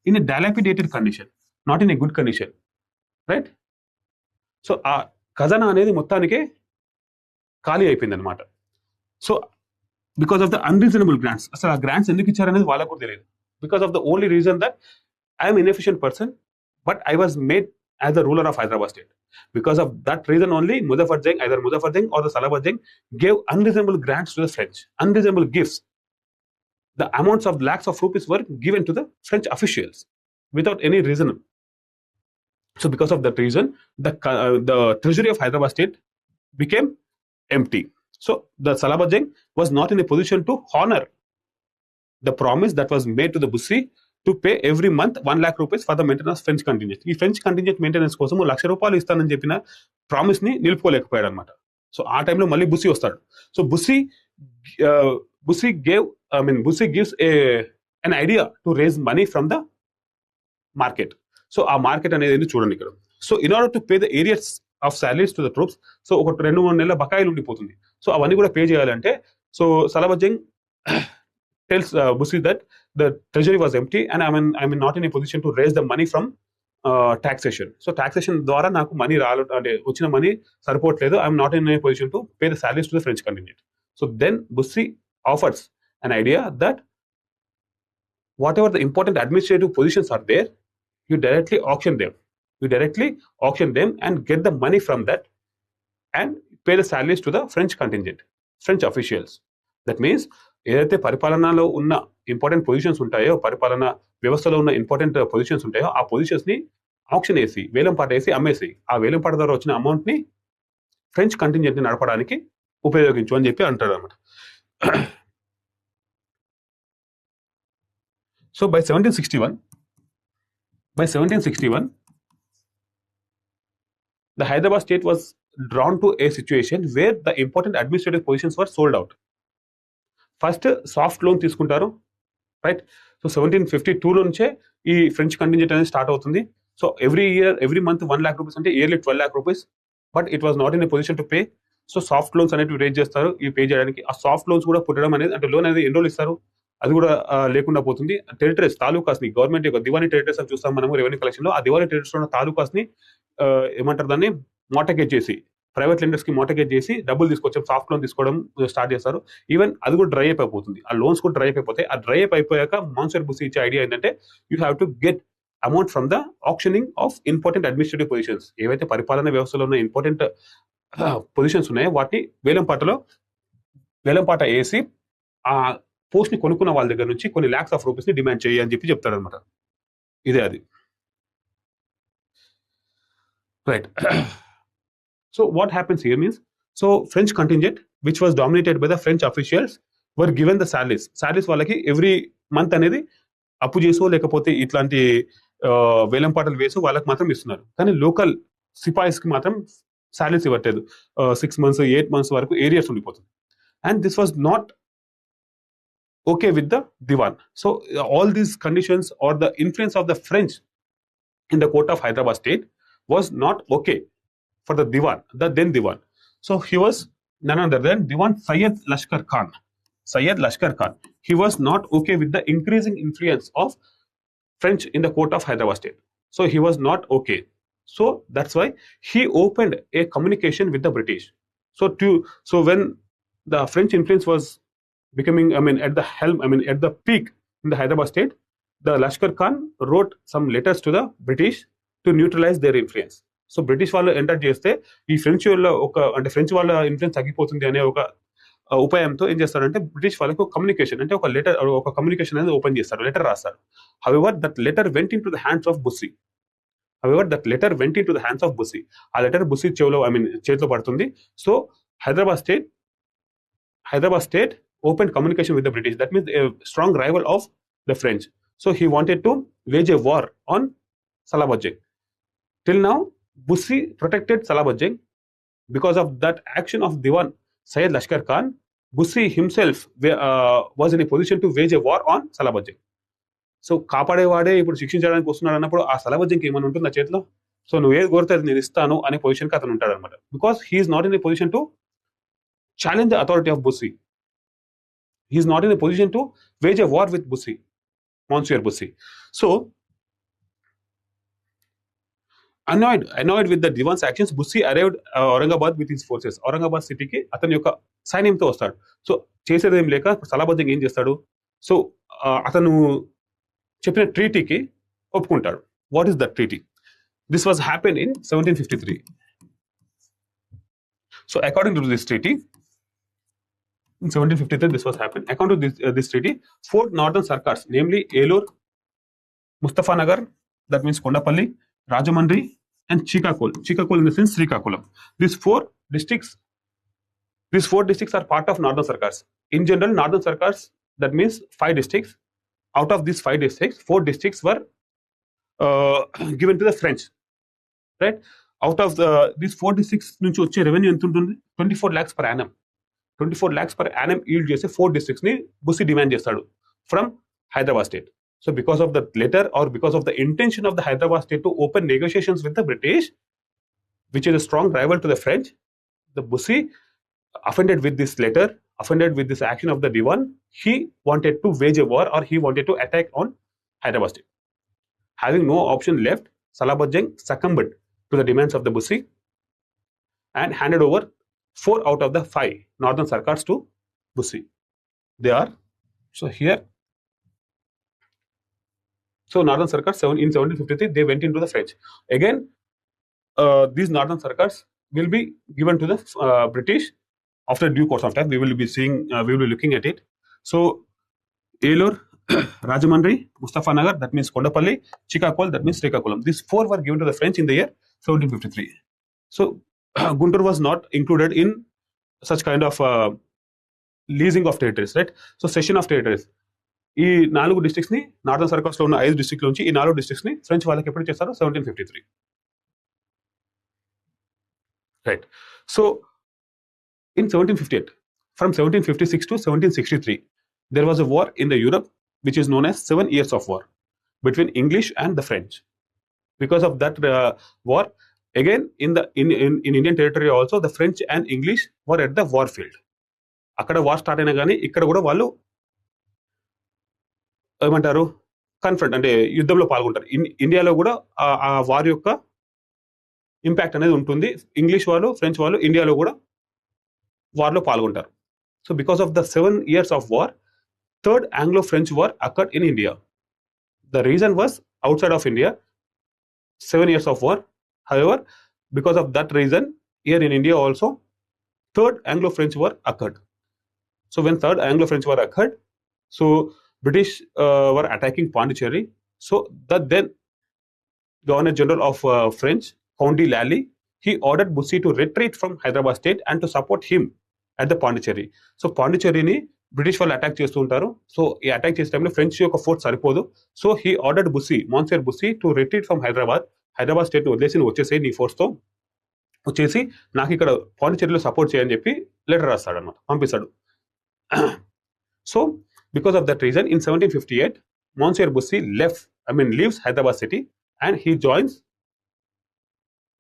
Speaker 1: in a dilapidated condition, not in a good condition, right? So ఆ ఖజానా అనేది మొత్తానికే ఖాళీ అయిపోయింది అనమాట. So because of the unreasonable grants, అసలు ఆ grants ఎందుకు ఇచ్చారనేది వాళ్ళకు కూడా తెలియదు. Because of the only reason that I'm inefficient person, but I was made as the ruler of Hyderabad state. Because of that reason only, Muzaffar Jung, either Muzaffar Jung or the Salabat Jung, gave unreasonable grants to the French, unreasonable gifts. The amounts of lakhs of rupees were given to the French officials without any reason. So because of that reason, the treasury of Hyderabad state became empty. So the Salabat Jung was not in a position to honor the promise that was made to the Bussy to pay every month 1 lakh rupees for the maintenance of French contingent. ఈ French contingent maintenance కోసం 1 లక్ష రూపాయలు ఇస్తానని చెప్పిన promise ని నిలుపుకోలేకపోయాడు అనమాట. So ఆ టైంలో మళ్ళీ బుస్సీ వస్తాడు. So Bussy gives an idea to raise money from the market. So ఆ మార్కెట్ అనేది చూడండి ఇక్కడ. So in order to pay the arrears of salaries to the troops, so ఒక 2-3 నెలల బకాయిలు ఉండిపోతుంది. సో అవన్నీ కూడా పే చేయాలంటే, so Salabat Jung tells Bussy that the treasury was empty and I'm not in a position to raise the money from taxation. So taxation ద్వారా నాకు money అంటే వచ్చిన మనీ సరిపోవట్లేదు. I'm not in a position to pay the salaries to the French contingent. So then Bussy offers an idea that whatever the important administrative positions are there, you directly auction them and get the money from that and pay the salaries to the French contingent, French officials. That means ఏదైతే పరిపాలనలో ఉన్న important positions ఉంటాయో, పరిపాలన వ్యవస్థలో ఉన్న important positions ఉంటాయో, ఆ positions ని ఆప్షన్ వేసి, వేలంపాట వేసి అమ్మేసి, ఆ వేలంపాట ద్వారా వచ్చిన అమౌంట్ ని ఫ్రెంచ్ కంటింజెంట్ ని నడపడానికి ఉపయోగించు అని చెప్పి అంటారు అనమాట. So by 1761, the Hyderabad state was drawn to a situation where the important administrative positions were sold out. First soft loan తీసుకుంటారు, రైట్? సో 1752 నుంచే ఈ ఫ్రెంచ్ కంటింజెంట్ అనేది స్టార్ట్ అవుతుంది. So every month 1 lakh rupees అంటే yearly 12 lakh rupees, but it was not in a position to pay. So soft loans అనేవి raise చేస్తారు ఈ pay చేయడానికి. ఆ సాఫ్ట్ లోన్స్ కూడా పుట్టడం అనేది, అంటే లోన్ అనేది ఎన్ని రోజులు ఇస్తారు అది కూడా లేకుండా పోతుంది. టెరిటరీస్, తాలూకాస్ ని, గవర్నమెంట్ యొక్క దివానీ టెరిటరీస్ అని చూస్తాం మనము రెవెన్యూ కలెక్షన్ లో. ఆ దివానీ టెరిటరీస్ ఉన్న తాలూకాస్ ని ఏమంటారు, దాన్ని మార్టగేజ్ చేసి, ప్రైవేట్ లెండర్స్ కి మార్టగేజ్ చేసి డబ్బులు తీసుకొచ్చాం, సాఫ్ట్ లోన్ తీసుకోవడం స్టార్ట్ చేస్తారు. ఈవెన్ అది కూడా డ్రై అప్ అయిపోతుంది, ఆ లోన్స్ కూడా డ్రై అప్ అయిపోతాయి. ఆ డ్రై అప్ అయిపోయాక Monsieur Bussy ఇచ్చే ఐడియా ఏంటంటే, you have to get amount from the optioning of important administrative positions. ఏవైతే పరిపాలన వ్యవస్థలో ఉన్న ఇంపార్టెంట్ పొజిషన్స్ ఉన్నాయో వాటిని వేలంపాట వేసి ఆ పోస్ట్ ని కొనుక్కున్న వాళ్ళ దగ్గర నుంచి కొన్ని lakhs of rupees ని డిమాండ్ చేయి అని చెప్పి చెప్తాడు అనమాట. ఇదే అది, right? So what happens here means, so French contingent which was dominated by the French officials were given the salaries వాళ్ళకి ఎవ్రీ మంత్ అనేది అప్పు చేసో లేకపోతే ఇట్లాంటి వేలంపాటలు వేసో వాళ్ళకి మాత్రం ఇస్తున్నారు. కానీ లోకల్ సిపాయిస్ కి మాత్రం salaries ఇవ్వట్లేదు. 6 months 8 months వరకు ఏరియర్స్ ఉండిపోతుంది. And this was not okay with the Diwan. So all these conditions or the influence of the French in the court of Hyderabad state was not okay for the Diwan, the then Diwan. So he was none other than Diwan Syed Lashkar Khan. He was not okay with the increasing influence of French in the court of Hyderabad state. So he was not okay. So that's why he opened a communication with the British. So when the French influence was becoming, at the helm, at the peak in the Hyderabad state, the Lashkar Khan wrote some letters to the British to neutralize their influence. So British వాళ్ళు enter చేస్తే ఈ French వాళ్ళ French వాళ్ళ influence తగ్గిపోతుంది అనే ఒక ఉపాయంతో ఏం చేస్తారంటే బ్రిటిష్ వాళ్ళకి ఒక కమ్యూనికేషన్ అంటే ఒక కమ్యూనికేషన్ అనేది ఓపెన్ చేస్తారు, లెటర్ రాస్తారు. However that letter went in to the hands of Bussy. ఆ లెటర్ బుస్సీ చేతిలో పడుతుంది. So Hyderabad state opened communication with the British. That means a strong rival of the French. So he wanted to wage a war on Salabat Jung. Till now, Bussy protected Salabat Jung. Because of that action of Diwan Syed Lashkar Khan, Bussy himself was in a position to wage a war on Salabat Jung. So కాపాడేవాడే ఇప్పుడు శిక్షించడానికి వస్తున్నాడు అన్నప్పుడు ఆ Salabat Jung ఏమైనా ఉంటుంది నా చేతిలో, సో నువ్వు ఏది కోరితే అది నేను ఇస్తాను అనే పొజిషన్కి అతను ఉంటాడు అనమాట. Because he is not in a position to challenge the authority of Bussy. He is not in a position to wage a war with Bussy, Monsieur Bussy. So, annoyed with the Diwan's actions, Bussy arrived Aurangabad with his forces. Aurangabad city ki atani yoka సైన్యంతో వస్తాడు. So చేసేదేం లేక Salabat Jung ఏం చేస్తాడు, so అతను చెప్పిన ట్రీటీకి ఒప్పుకుంటాడు. What is that treaty? This was happen in 1753. So according to this treaty, in 1753 this was happened. According to this treaty, 4 northern sarkars, namely Elur, Mustafanagar, that means Kondapalli, Rajamandri and Chikakol in the sense Srikakulam. These four districts are part of northern sarkars. In general, northern sarkars, that means 5 districts. Out of these 5 districts, 4 districts were given to the French, right? Out of these 4 districts nunchi వచ్చే revenue ఎంత ఉంటుంది? 24 lakhs per annum. 24 lakhs per annum yield చేసే 4 districts ని Bussy demand చేస్తాడు from Hyderabad state. So because of that letter or because of the intention of the Hyderabad state to open negotiations with the British, which is a strong rival to the French, the Bussy offended with this letter, offended with this action of the Diwan, he wanted to wage a war or he wanted to attack on Hyderabad state. Having no option left, Salabat Jung succumbed to the demands of the Bussy and handed over 4 out of the 5 northern sarkars to Bussy. They are, so here, so northern sarkars in 1753 they went into the French. Again, these northern sarkars will be given to the British after due course of time. We will be looking at it. So Elur, Rajamandri, Mustafanagar, that means Kondapalli, Chikakol, that means Srikakulam. These 4 were given to the French in the year 1753. So Guntur was not included in such kind of leasing of territories, right? So cession of territories. ఈ 4 districts ని northern Circars లో ఉన్న 5 districts నుంచి ఈ 4 districts ని French వాళ్ళకి ఎప్పుడు చేస్తారు? 1753, right? So in 1758, from 1756 to 1763, there was a war in the Europe which is known as 7 years of war between English and the French. Because of that war, again in Indian territory also, the French and English were at the war field. అక్కడ war start అయినా కానీ ఇక్కడ కూడా వాళ్ళు ఏమంటారు, confront అంటే యుద్ధంలో పాల్గొంటారు. ఇండియాలో కూడా ఆ వార్ యొక్క ఇంపాక్ట్ అనేది ఉంటుంది. ఇంగ్లీష్ వాళ్ళు, ఫ్రెంచ్ వాళ్ళు ఇండియాలో కూడా వార్లో పాల్గొంటారు. So because of the 7 years of war, Third Anglo-French War occurred in India. The reason was outside of India, 7 years of war. However, because of that reason, here in India also, Third Anglo-French War occurred. So when Third Anglo-French War occurred, so British were attacking Pondicherry. So the then Governor General of French, Count de Lally, he ordered Bussy to retreat from Hyderabad state and to support him at the Pondicherry. So Pondicherry ni British వాళ్ళు attack చేస్తూ ఉంటారు. So ఈ attack చేసే టైంలో French యొక్క force సరిపోదు. So he ordered Bussy, Monsieur Bussy, to retreat from Hyderabad state వదిలేసి వచ్చేసి నీ ఫోర్స్తో వచ్చేసి నాకు ఇక్కడ పాండిచేరిలో సపోర్ట్ చేయని చెప్పి లెటర్ రాస్తాడు అనమాట, పంపిస్తాడు. So because of that reason in 1758 Monsieur Bussy leaves Hyderabad city and he joins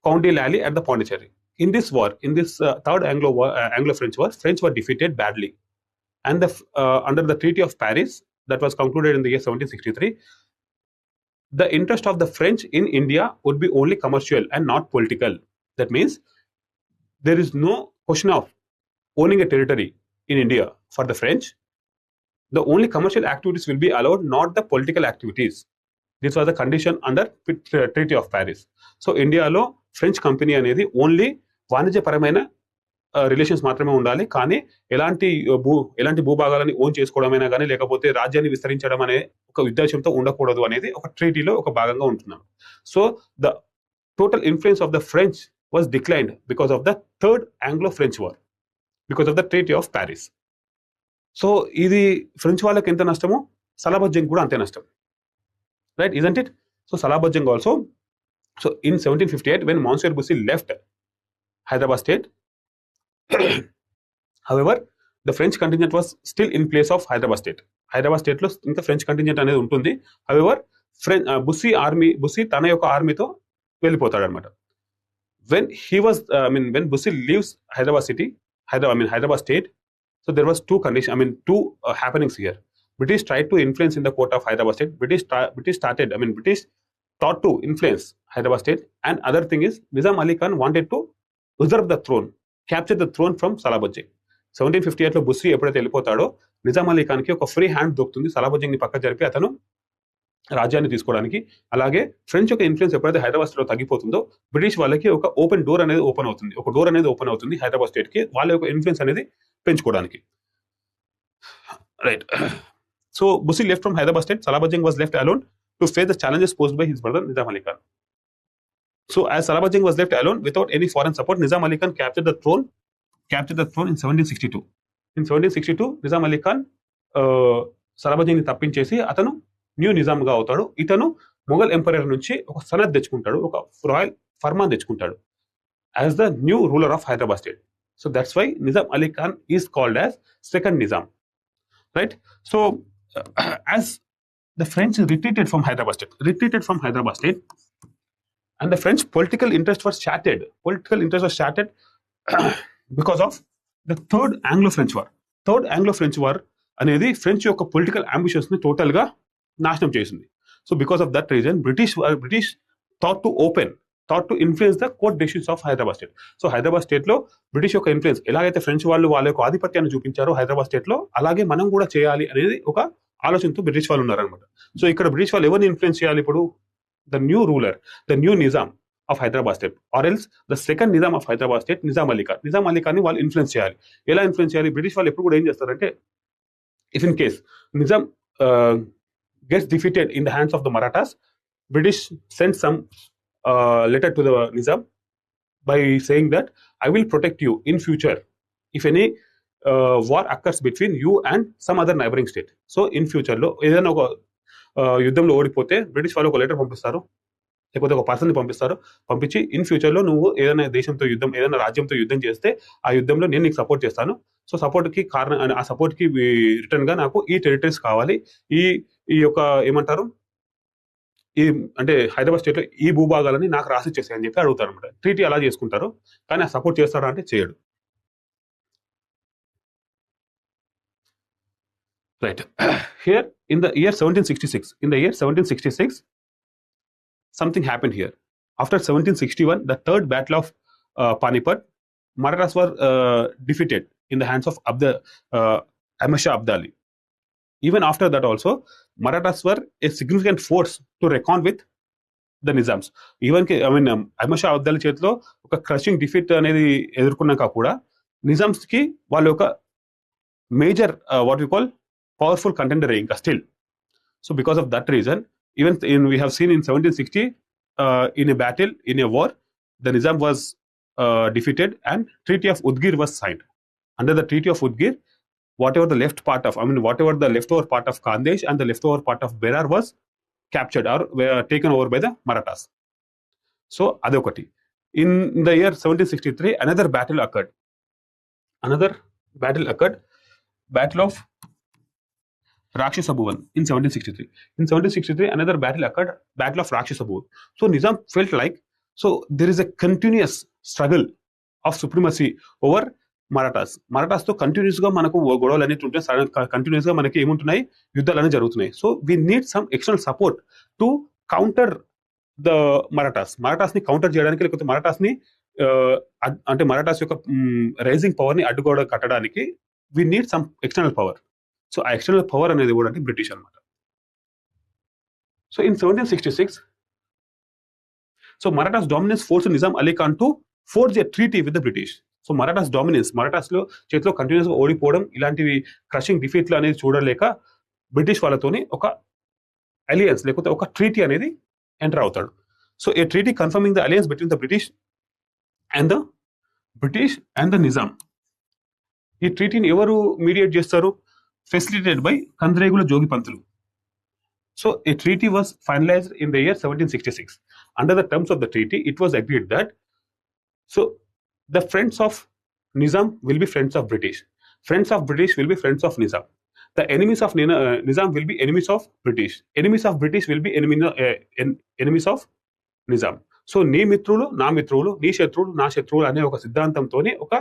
Speaker 1: Count de Lally at the Pondicherry. In this war, in this third Anglo-French war, French were defeated badly. And under the Treaty of Paris that was concluded in the year 1763, the interest of the French in India would be only commercial and not political. That means there is no question of owning a territory in India for the French. The only commercial activities will be allowed, not the political activities. This was the condition under Treaty of Paris. So India lo French company అనేది only వాణిజ్యపరమైన relations మాత్రమే ఉండాలి, కానీ ఎలాంటి భూభాగాలని own చేసుకోవడమైనా కానీ లేకపోతే రాజ్యాన్ని విస్తరించడం అనే ఒక ఉద్దేశంతో ఉండకూడదు అనేది ఒక ట్రీటీలో ఒక భాగంగా ఉంటున్నాం. So the total influence of the French was declined because of the third Anglo French war, because of the treaty of Paris. So ఇది ఫ్రెంచ్ వాళ్ళకి ఎంత నష్టమో సలాబత్ జంగ్ కూడా అంతే నష్టం, right? Isn't it? So Salabat Jung also, so in 1758 when Monsieur Bussy left Hyderabad state, however the French contingent was still in place of Hyderabad state. Hyderabad state లో ఇంకా French contingent అనేది ఉంటుంది. however బుస్సీ తన యొక్క ఆర్మీతో వెళ్ళిపోతాడు అనమాట. when he was when Bussy leaves Hyderabad city, Hyderabad state, so there was two happenings here. British tried to influence in the court of Hyderabad state. British thought to influence Hyderabad state, and other thing is Nizam Ali Khan wanted to usurp the throne, capture the throne from Salabat Jung. 1758 లో Bussy ఎప్పుడైతే వెళ్ళిపోతాడో నిజాం అలీ ఖాన్ కి ఒక free hand దొరుకుతుంది salabat jung ని పక్క జరిపి అతను రాజ్యాన్ని తీసుకోవడానికి. అలాగే ఫ్రెంచ్ యొక్క ఇన్ఫ్లుయెన్స్ ఎప్పుడైతే హైదరాబాద్ స్టేట్ లో తగ్గిపోతుందో బ్రిటిష్ వాళ్ళకి ఒక డోర్ అనేది ఓపెన్ అవుతుంది హైదరాబాద్ స్టేట్ కి, వాళ్ళ యొక్క ఇన్ఫ్లుయెన్స్ అనేది పెంచుకోవడానికి, right? So Bussy left from Hyderabad state. Salabat Jung was left alone to face the challenges posed by his brother Nizam Ali Khan. So as Salabat Jung was left alone without any foreign support, Nizam Ali Khan captured the throne in 1762. In 1762 Nizam Ali Khan Salabat Jung ని తప్పించేసి అతను new Nizam గా అవుతాడు. ఇతను Mughal emperor నుంచి ఒక సనద్ తెచ్చుకుంటాడు, ఒక రాయల్ ఫర్మాన్ తెచ్చుకుంటాడు as the new ruler of Hyderabad state. So that's why Nizam Ali Khan is called as second Nizam, right? So as the French retreated from Hyderabad state, and the French political interest was shattered because of the third Anglo-French war అనేది French యొక్క political ambitions ని total గా నాశనం చేసింది. So because of that reason British thought to influence the court decisions of Hyderabad state. So Hyderabad state లో British యొక్క influence ఎలాగైతే French వాళ్ళు వాళ్ళ యొక్క ఆధిపత్యాన్ని చూపించారో హైదరాబాద్ స్టేట్ లో, అలాగే మనం కూడా చేయాలి అనేది ఒక ఆలోచనతో బ్రిటిష్ వాళ్ళు ఉన్నారనమాట. సో ఇక్కడ బ్రిటిష్ వాళ్ళు ఎవరిని ఇన్ఫ్లుయెన్స్ చేయాలి ఇప్పుడు? The new ruler, the new Nizam of Hyderabad state, or else the second Nizam of Hyderabad state Nizam Ali Khan ని వాళ్ళు ఇన్ఫ్లుయెన్స్ చేయాలి. ఎలా ఇన్ఫ్లుయెన్స్ చేయాలి? బ్రిటిష్ వాళ్ళు ఎప్పుడు కూడా ఏం చేస్తారంటే, if in case Nizam gets defeated in the hands of the Marathas, British sent some letter to the Nizam by saying that I will protect you in future if any war occurs between you and some other neighboring state. So in future లో ఏదైనా ఒక యుద్ధంలో ఓడిపోతే British వాళ్ళు ఒక letter పంపిస్తారు, లేకపోతే ఒక పర్సన్ ని పంపించి ఇన్ ఫ్యూచర్ లో నువ్వు ఏదైనా రాజ్యంతో యుద్ధం చేస్తే ఆ యుద్ధంలో నేను నీకు సపోర్ట్ చేస్తాను. సో సపోర్ట్ కి కారణం, ఆ సపోర్ట్ కి రిటర్న్ గా నాకు ఈ టెరిటరీస్ కావాలి, ఈ యొక్క ఏమంటారు, అంటే హైదరాబాద్ స్టేట్ లో ఈ భూభాగాలని నాకు రాసిచ్చేసాయని చెప్పి అడుగుతారు అనమాట. ట్రీటీ అలా చేసుకుంటారు, కానీ ఆ సపోర్ట్ చేస్తారా అంటే చేయడు, right? Here in the year 1766 something happened here. After 1761, the third battle of Panipat, Marathas were defeated in the hands of Ahmad Shah Abdali. Even after that also, Marathas were a significant force to reckon with the Nizams. Even Ahmad Shah Abdali చేతిలో ఒక crushing defeat అనేది ఎదుర్కొన్నాక కూడా నిజామ్స్ కి వాళ్ళు ఒక major what you call powerful contender ఇంకా still. So because of that reason, even we have seen in 1760 in a battle, in a war, the Nizam was defeated and Treaty of Udgir was signed. Under the Treaty of Udgir, whatever the leftover part of Khandesh and the leftover part of Berar was captured or were taken over by the Marathas. So adokati. In the year 1763, another battle occurred. Battle of Rakshasa Bhuvan in 1763. In 1763, another battle occurred, Battle of Rakshasa Bhuvan. So Nizam felt like, so there is a continuous struggle of supremacy over Marathas తో continuous గా మనకు గొడవలు అనేవి ఉంటాయి, continuous గా మనకి ఏముంటున్నాయి, యుద్ధాలు అనేవి జరుగుతున్నాయి. So we need some external support to counter the Marathas ని కౌంటర్ చేయడానికి, లేకపోతే మరాఠాస్ యొక్క రైజింగ్ పవర్ ని కట్టడానికి we need some external power. So ఆ ఎక్స్టర్నల్ పవర్ అనేది కూడా అంటే బ్రిటిష్ అనమాట. So in 1766 So Marathas dominance forced Nizam Ali Khan to forge a treaty with the British. So Marathas dominance, మరాఠాస్లో చేతిలో కంటిన్యూస్గా ఓడిపోవడం, ఇలాంటివి క్రషింగ్ డిఫీట్లు అనేది చూడలేక బ్రిటిష్ వాళ్ళతోని ఒక అలియన్స్ లేకపోతే ఒక ట్రీటీ అనేది ఎంటర్ అవుతాడు. So a treaty confirming the alliance between the British and the Nizam. ఈ ట్రీటీని ఎవరు మీడియేట్ చేస్తారు? Facilitated by Kandregula Jogi Pantulu. So a treaty was finalized in the year 1766. Under the terms of the treaty, it was agreed that the friends of Nizam will be friends of British. Friends of British will be friends of Nizam. The enemies of Nizam will be enemies of British. Enemies of British will be enemies of Nizam. So నీ మిత్రులు నా మిత్రులు, నీ శత్రువులు నా శత్రువులు అనే ఒక సిద్ధాంతంతోనే ఒక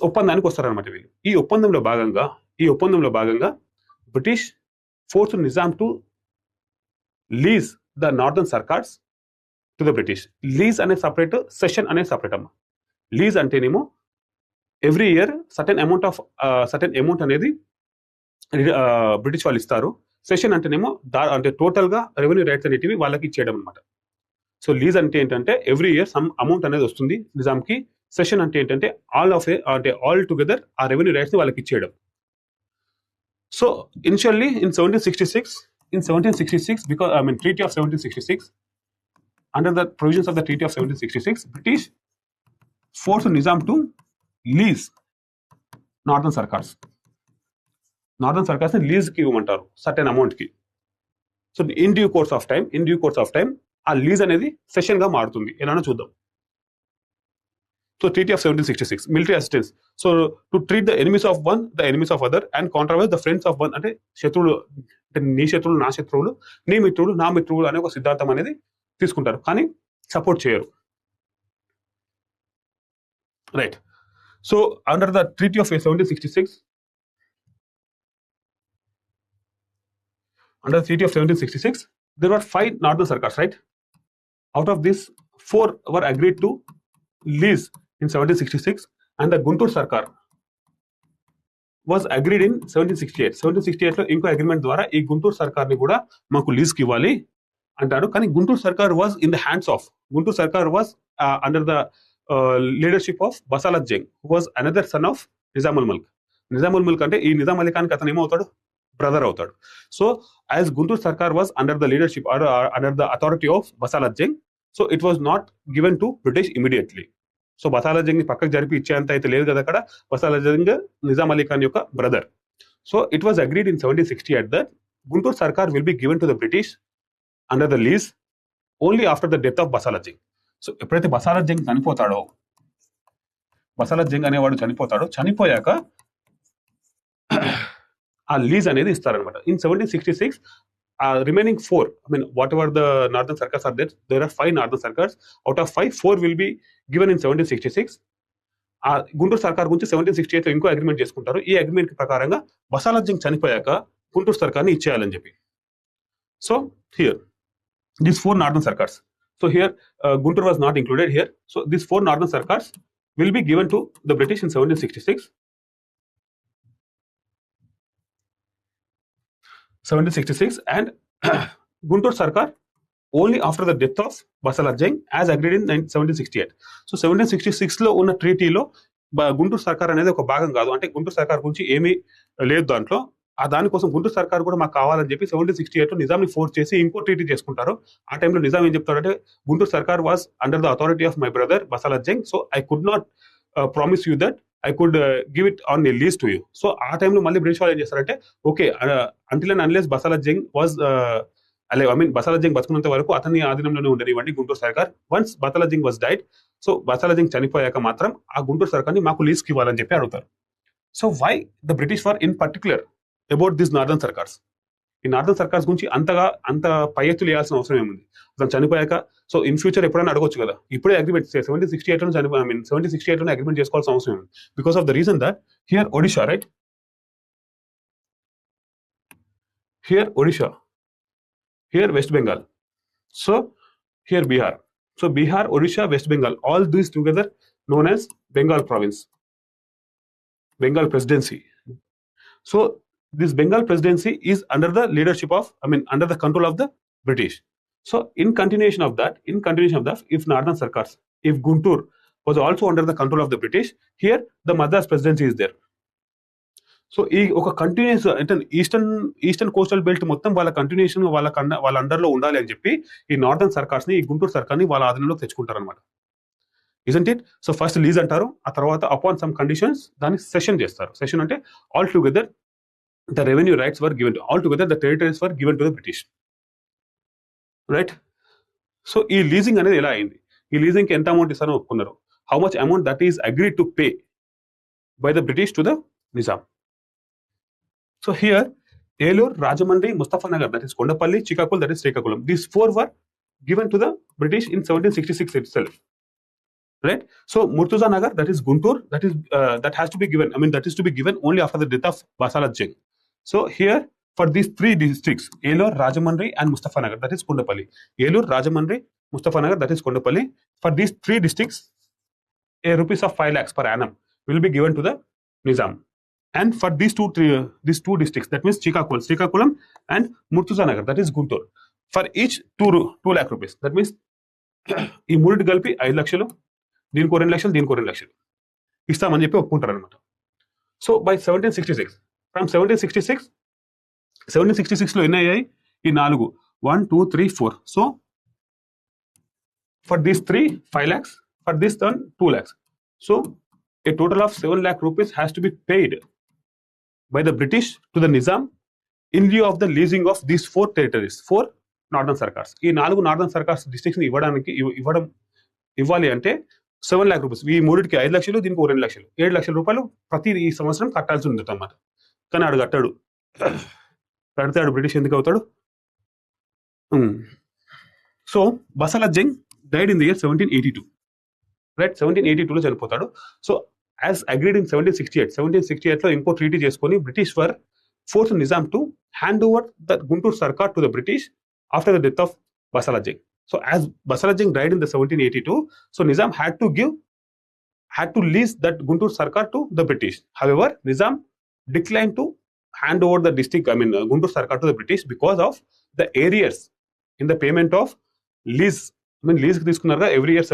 Speaker 1: ఒప్పందానికి వస్తారనమాట వీళ్ళు. ఈ ఒప్పందంలో భాగంగా British force Nizam to lease the northern Circars to the British. Lease అనే సపరేట్, సెషన్ అనే సపరేట్ అమ్మ. లీజ్ అంటేనేమో ఎవ్రీ ఇయర్ సర్టెన్ అమౌంట్ అనేది బ్రిటిష్ వాళ్ళు ఇస్తారు. సెషన్ అంటేనేమో అంటే టోటల్ గా రెవెన్యూ రైట్స్ అనేటివి వాళ్ళకి ఇచ్చేయడం అనమాట. సో లీజ్ అంటే ఏంటంటే ఎవ్రీ ఇయర్ సమ్ అమౌంట్ అనేది వస్తుంది నిజాంకి. సెషన్ అంటే ఏంటంటే ఆల్ టుగెదర్ ఆ రెవెన్యూ రైట్స్ ని వాళ్ళకి ఇచ్చేయడం. So initially in 1766 because Treaty of 1766, under the provisions of the Treaty of 1766, British forced Nizam to lease northern sarkars. Northern sarkars ni lease ki ivamantaru certain amount ki. So in due course of time ఆ lease అనేది cession గా మారుతుంది. ఎలానో చూద్దాం. So treaty of 1766, military assistance. So to treat the enemies of one the enemies of other and contrariwise the friends of one. అంటే శత్రువులు అంటే నీ శత్రువులు నా శత్రువులు, నీ మిత్రులు నా మిత్రువులు అనే ఒక సిద్ధాంతం అనేది తీసుకుంటారు, కానీ సపోర్ట్ చేయరు. Right. So under the treaty of 1766, under the Treaty of 1766, there were 5 northern sarkars, right? Out of this, 4 were agreed to lease in 1766, and the Guntur Sarkar was agreed in 1768. 1768 లో ఇంకో agreement ద్వారా ఈ గుంటూరు సర్కార్ ని కూడా మాకు lease కి ఇవ్వాలి అంటారు. కానీ Guntur Sarkar was in the hands of under the leadership of Basalat Jung, who was another son of Nizamul Mulk. Nizamul Mulk అంటే ఈ నిజాం అలీ ఖాన్ కి అతను ఏమవుతాడు? బ్రదర్ అవుతాడు. So as Guntur Sarkar was under the leadership under the authority of Basalat Jung, so it was not given to British immediately. So Basalat Jung ని పక్కకు జరిపి ఇచ్చేంత అయితే లేదు కదా అక్కడ. బసాలత్ జంగ్ నిజాం అలీ ఖాన్ యొక్క brother. So it was agreed in 1768 that Guntur Sarkar will be given to the British under the lease only after the death of Basalat Jung. So ఎప్పుడైతే బసాలత్ జంగ్ అనేవాడు చనిపోయాక ఆ లీజ్ అనేది ఇస్తారనమాట. In 1766 remaining 4, whatever the northern sarkars are there are 5 northern sarkars. Out of 5, 4 will be given in 1766. Guntur సర్కార్ గురించి 1768 లో ఇంకో అగ్రిమెంట్ చేసుకుంటారు. ఈ అగ్రిమెంట్ ప్రకారంగా బసాలత్ జంగ్ చనిపోయాక గుంటూరు సర్కార్ని ఇచ్చేయాలని చెప్పి. So here these 4 northern sarkars. So here Guntur was not included here. So these 4 northern sarkars will be given to the British in 1766. 1766 and Guntur Sarkar only after the death of Basalat Jang as agreed in 1768. So 1766 లో ఉన్న ట్రీటీలో గుంటూరు సర్కార్ అనేది ఒక భాగం కాదు. అంటే గుంటూరు సర్కార్ గురించి ఏమీ లేదు దాంట్లో. దానికోసం గుంటూరు సర్కార్ కూడా మాకు కావాలని చెప్పి 1768 లో నిజాంని ఫోర్స్ చేసి ఇంకో ట్రీటీ చేసుకుంటారు. ఆ టైంలో నిజాం ఏం చెప్తాడంటే Guntur Sarkar was under the authority of my brother Basalat Jung, so I could not promise you that I could give it on a lease to you. So ఆ టైంలో మళ్ళీ బ్రిటిష్ వాళ్ళు ఏం చేస్తారంటే okay until and unless Basalat Jung was Basalat Jung బతుకున్నంత వరకు అతని ఆధీనంలోనే ఉండనివ్వండి Guntur Sarkar. Once Basalat Jung was died, so Basalat Jung చనిపోయాక మాత్రం ఆ గుంటూరు సర్కార్ని మాకు లీజ్కి ఇవ్వాలని చెప్పి అడుగుతారు. So why the British were in particular about this northern Sarkars? ఈ నార్థన్ సర్కార్స్ గురించి అంత పై ఎత్తులు వేయాల్సిన అవసరం ఏముంది? అతను చనిపోయాక సో ఇన్ ఫ్యూచర్ ఎప్పుడైనా అడగొచ్చు కదా. ఇప్పుడే అగ్రిమెంట్ 1768 లోనే అగ్రిమెంట్ చేసుకోవాల్సిన అవసరం ఉంది. Because of the reason that here Odisha, right, here Odisha, here west Bengal, so here Bihar. So Bihar, Odisha, west Bengal, all these together known as Bengal province, Bengal presidency. So this Bengal presidency is under the leadership of under the control of the British. So in continuation of that, if Northern Sarkars, if Guntur was also under the control of the British, here the Madras presidency is there. So ఈ ఒక continuous అంటే eastern coastal belt మొత్తం వాళ్ళ continuation వాళ్ళ అండర్లో ఉండాలి అని చెప్పి ఈ నార్థన్ సర్కార్స్ ని, ఈ గుంటూరు సర్కార్ని వాళ్ళ ఆధీనంలో తెచ్చుకుంటారు అనమాట. Isn't it? So first lease అంటారు, ఆ తర్వాత అపాన్ సమ్ కండిషన్స్ దాన్ని సెషన్ చేస్తారు. సెషన్ అంటే all together the revenue rights were given, all together the territories were given to the British, right? So ఈ లీజింగ్ అనేది ఎలా అయింది? ఈ లీజింగ్ కి ఎంత అమౌంట్ ఇస్తారో ఒప్పుకున్నారు. How much amount that is agreed to pay by the British to the Nizam. So here, Elur, Rajahmundry, Mustafanagar, that is Kondapalli, Chikakul, that is Srikakulam. These four were given to the British in 1766 itself, right? So Murtuzanagar, that is Guntur, that has to be given. I mean, that is to be given only after the death of Basalat Jung. So here, for these three districts, Elur, Rajahmundry, and Mustafanagar, that is Kondapalli. Elur, Rajahmundry, Mustafanagar, that is Kondapalli. For these three districts, a rupees of 5 lakhs per annum will be given to the Nizam. And for these two districts, that means Srikakulam and Murtuzanagar, that is Guntur, for each 2 lakh rupees. That means ఈ మూడింటి కలిపి 5 లక్షలు, దీనికో 2 లక్షలు, దీనికో 2 లక్షలు ఇస్తామని చెప్పి ఒప్పుకుంటారు అనమాట. సో బై 1766, ఫ్రమ్ 1766 లో ఎన్ని అయ్యాయి? ఈ 4, 1 2 3 4. So for these 3, 5 lakhs, for this turn 2 lakhs. So a total of 7 lakh rupees has to be paid by the British to the Nizam in lieu of the leasing of these 4 territories, 4 Northern Sarkars. ఈ 4 Northern Sarkars districts ని ఇవ్వాలి అంటే 7 lakh rupees. ఈ మూడిటికి 5 లక్షలు, దీనికి 2 లక్షలు, 7 లక్షల రూపాయలు ప్రతి ఈ సంవత్సరం కట్టాల్సి ఉంది అన్నమాట. కానీ ఆడు కట్టాడు, కడతాడు. బ్రిటిష్ ఎందుకు అవుతాడు? So Basalat Jung died in the year 1782, right? 1782 లో చనిపోతాడు. సో as agreed in 1768 లో ఇంకో ట్రీటీ చేసుకొని British were force Nizam to hand over the Guntur Sarkar to the British after the death of Basalat Jung. So as Basalat Jung died in the 1782, so Nizam had to lease that Guntur Sarkar to the British. However, Nizam declined to hand over the district, I mean Guntur Sarkar to the British because of the arrears in the payment of lease. I mean lease కి తీసుకున్నారు కదా, every year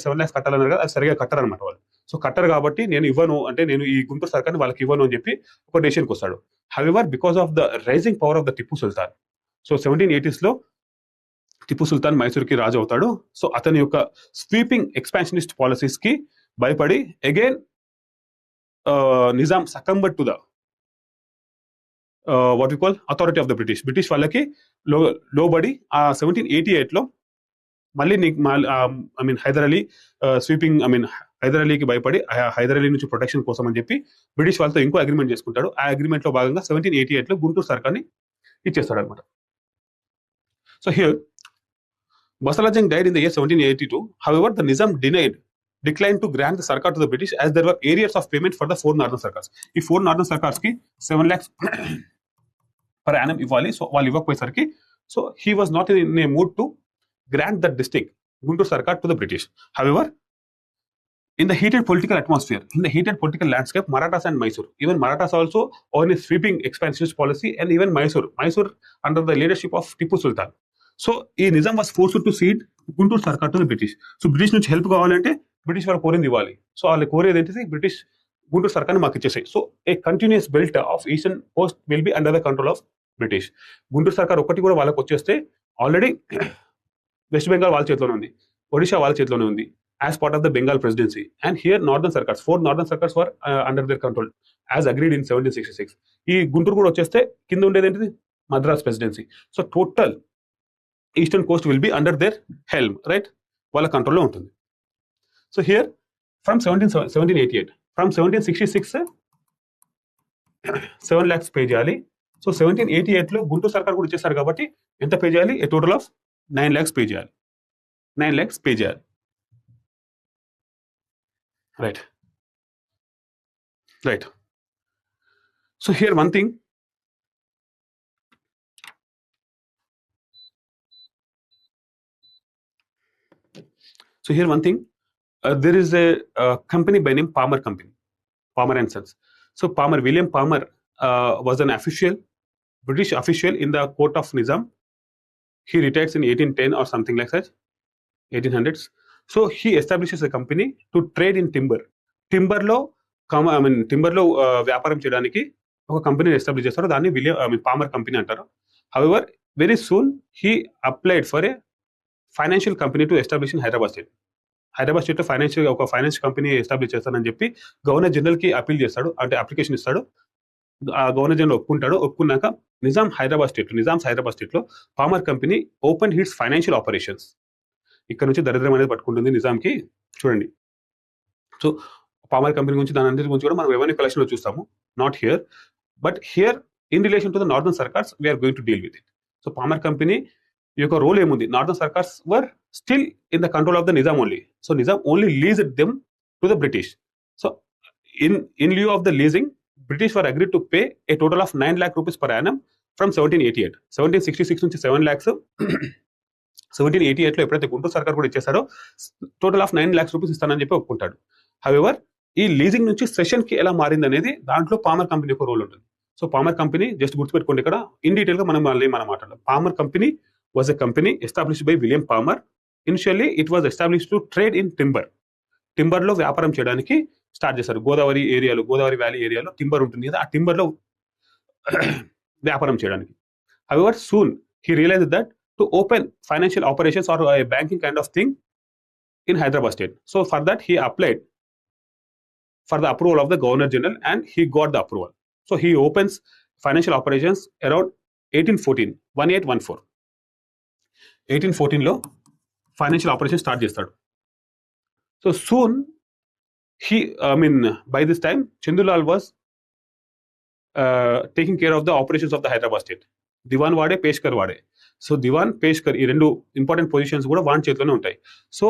Speaker 1: 7 lakhs కట్టాలన్నారు కదా, అది సరిగా కట్టారనమాట వాళ్ళు. So కట్టరు కాబట్టి నేను ఇవ్వను, అంటే నేను ఈ గుంటూరు సర్కార్ని వాళ్ళకి ఇవ్వను అని చెప్పి ఒక డెసిషన్కి వస్తాడు. However, because of the rising power of the Tipu Sultan, so 1780s లో టిప్పు సుల్తాన్ మైసూర్కి రాజు అవుతాడు. సో అతని యొక్క స్వీపింగ్ ఎక్స్పాన్షనిస్ట్ పాలసీస్ కి భయపడి again Nizam succumbed to the what we call authority of the British వాళ్ళకి లోబడి ఆ 1788 లో మళ్ళీ I mean Hyder Ali sweeping, I mean Hyder అలీకి భయపడి హైదర్ అలీ నుంచి ప్రొటెక్షన్ కోసం అని చెప్పి బ్రిటిష్ వాళ్ళతో ఇంకో అగ్రిమెంట్ చేసుకుంటాడు. ఆ అగ్రిమెంట్ లో భాగంగా 1788 లో గుంటూరు సర్కార్ని ఇచ్చేస్తాడు అనమాట. So here Basalat Jung died in the year 1782. However, the Nizam declined to grant the Sarkar to the British as there were arrears of payment for the 4 Northern Sarkars. ఈ 4 Northern Sarkars కి 7 lakhs per annum ఇవ్వాలి. So వాళ్ళు ఇవ్వకపోయేసరికి, so he was not in a mood to grant that district, Guntur Sarkar, to the British. However, in the heated political atmosphere, in the heated political landscape, Marathas and Mysore, even Marathas also on a sweeping expansionist policy, and even Mysore under the leadership of Tipu Sultan. So, Nizam was forced to cede Guntur Sarkar to the British. So, British నుంచి help కావాలంటే British వాళ్ళు కోరింది ఇవ్వాలి. So వాళ్ళు కోరేది ఏంటిది? British Guntur సర్కార్ని మాకు ఇచ్చేసాయి. So a continuous belt of eastern coast will be under the control of British. Guntur Sarkar ఒకటి కూడా వాళ్ళకి వచ్చేస్తే ఆల్రెడీ వెస్ట్ బెంగాల్ వాళ్ళ చేతిలోనే ఉంది, ఒడిషా వాళ్ళ చేతిలోనే ఉంది as part of the Bengal presidency. And here Northern Sarkars, 4 Northern Sarkars were under their control as agreed in 1766. ఈ గుంటూరు కూడా వచ్చేస్తే కింద ఉండేది ఏంటిది? Madras presidency. So total eastern coast will be under their helm, right? వాళ్ళ కంట్రోల్లో ఉంటుంది. So here from 1788, from 1766 7 lakhs pay చేయాలి. సో 1788 లో గుంటూరు సర్కార్ కూడా ఇచ్చేస్తారు కాబట్టి ఎంత పే చేయాలి? A total of 9 lakhs pay చేయాలి. 9 lakhs పే చేయాలి, right? So here one thing, there is a company by name Palmer and Sons. So William Palmer was an official, British official in the court of Nizam. he retires in 1810 or something like such, 1800s. So he establishes a company to trade in timber. Timberలో timberలో వ్యాపారం చేయడానికి ఒక company establish చేస్తారు. దాన్ని palmar company అంటారు. However very soon he applied for a financial company to establish in Hyderabad state. Hyderabad స్టేట్లో ఒక finance company establish చేస్తానని చెప్పి గవర్నర్ జనరల్కి అపీల్ చేస్తాడు, అంటే అప్లికేషన్ ఇస్తాడు. ఆ గవర్నర్ జనరల్ ఒప్పుకున్నాక నిజామ్స్ హైదరాబాద్ స్టేట్లో Palmer company open its financial operations. ఇక్కడ నుంచి దరిద్రం అనేది పట్టుకుంటుంది నిజాంకి. చూడండి, సో పామర్ కంపెనీ గురించి దాని అందరి గురించి కూడా మనం రెవెన్యూ కలెక్షన్లో చూస్తాము. Not here, but here in relation to the northern Sarkars we are going to deal with it. So Palmer company యొక్క రోల్ ఏముంది? Northern Sarkars were still in the control of the Nizam only. So Nizam only leased them to the British. So in lieu of the leasing, British were agreed to pay a total of 9 lakh rupees per annum from 1788. 1766 నుంచి 7 lakhs 1788లో ఎప్పుడైతే గుంటూరు సర్కార్ కూడా ఇచ్చేసారో total of 9 lakhs rupees ఇస్తానని చెప్పి ఒప్పుకుంటాడు. However ఈ leasing నుంచి session కి ఎలా మారింది అనేది దాంట్లో పామర్ కంపెనీ యొక్క రోల్ ఉంటుంది. సో పామర్ కంపెనీ జస్ట్ గుర్తుపెట్టుకోండి, ఇక్కడ ఇన్ డీటెయిల్ గా మనం మాట్లాడాలి. Palmer company was a company established by William Palmer. Initially it was established to trade in timber లో వ్యాపారం చేయడానికి స్టార్ట్ చేశారు. గోదావరి వ్యాలీ ఏరియాలో టింబర్ ఉంటుంది కదా, ఆ టింబర్ లో వ్యాపారం చేయడానికి. However soon he realize that to open financial operations are a banking kind of thing in Hyderabad state. So for that he applied for the approval of the Governor General and he got the approval. So he opens financial operations around 1814, 1814. 1814లో financial operation start చేస్తాడు. So soon by this time Chandulal was taking care of the operations of the Hyderabad state. దివాన్ వాడే, పేష్కర్ వాడే. So దివాన్, పేష్కర్ ఈ రెండు important positions కూడా van చేతిలోనే ఉంటాయి. So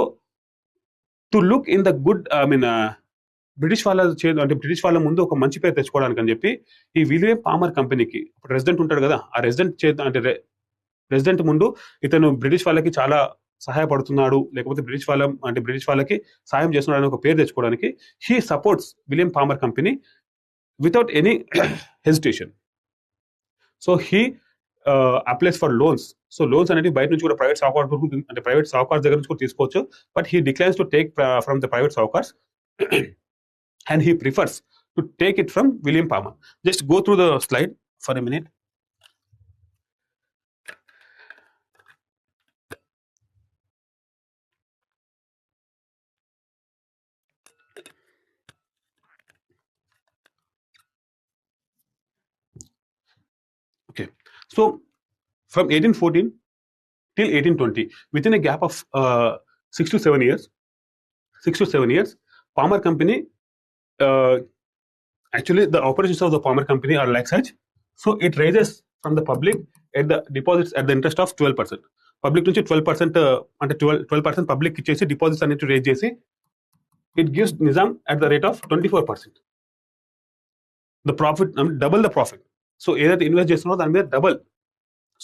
Speaker 1: to look in the good British వాళ్ళ ముందు ఒక మంచి పేరు తెచ్చుకోవడానికి అని చెప్పి ఈ విలియం పామర్ కంపెనీకి రెసిడెంట్ ఉంటాడు కదా, ఆ రెసిడెంట్ ముందు ఇతను బ్రిటిష్ వాళ్ళకి చాలా సహాయపడుతున్నాడు, లేకపోతే బ్రిటిష్ వాళ్ళకి సహాయం చేస్తున్నాడు అని ఒక పేరు తెచ్చుకోవడానికి he supports William Palmer company without any hesitation. So he applies for loans. So loans అనేది బయట నుంచి కూడా ప్రైవేట్ సాహుకార్స్ దగ్గర నుంచి కూడా తీసుకోవచ్చు, but he declines to take from the private sahukars and he prefers to take it from William Palmer. Just go through the slide for a minute. Okay, so from 1814 till 1820, within a gap of 6 to 7 years, Palmer Company, actually the operations of the Palmer Company are like such. So it raises from the public at the deposits at the interest of 12%. Public నుంచి 12% అంటే 12% public ఇచ్చేసి deposits అనేది raise చేసి it gives Nizam at the rate of 24%. The profit double the profit. So ఏదైతే invest చేస్తున్నారో దాని మీద double.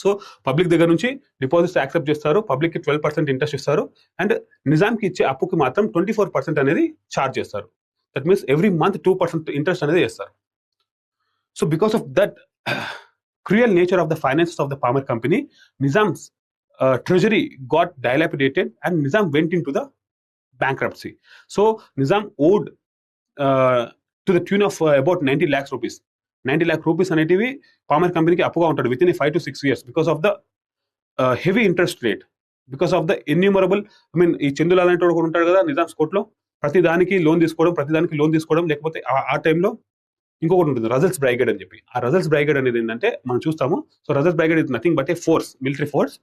Speaker 1: So public దగ్గర నుంచి డిపాజిట్స్ యాక్సెప్ట్ చేస్తారు, పబ్లిక్కి 12% ఇంట్రెస్ట్ ఇస్తారు, అండ్ నిజాంకి ఇచ్చే అప్పుకి మాత్రం 24% అనేది ఛార్జ్ చేస్తారు. That means every month 2% interest అనేది చేస్తారు. So because of that cruel nature of the finances of the Palmer Company, Nizam's treasury got dilapidated and Nizam went into the bankruptcy. So Nizam owed to the tune of about 90 lakhs rupees. 90 lakh rupees అనేటివి Palmer Company కి అప్పుగా ఉంటాడు within 5 to 6 years because of the heavy interest rate, because of the innumerable, ఈ చందులాల్ అనేటోడు కూడా ఉంటాడు కదా నిజామ్స్ కోర్టులో, ప్రతి దానికి లోన్ తీసుకోవడం, లేకపోతే ఆ టైంలో ఇంకొకటి ఉంటుంది రజల్స్ బ్రైగేడ్ అని చెప్పి. ఆ రజల్స్ బ్రైగేడ్ అనేది ఏంటంటే మనం చూస్తాము. So Russell's brigade is nothing but a force, military force.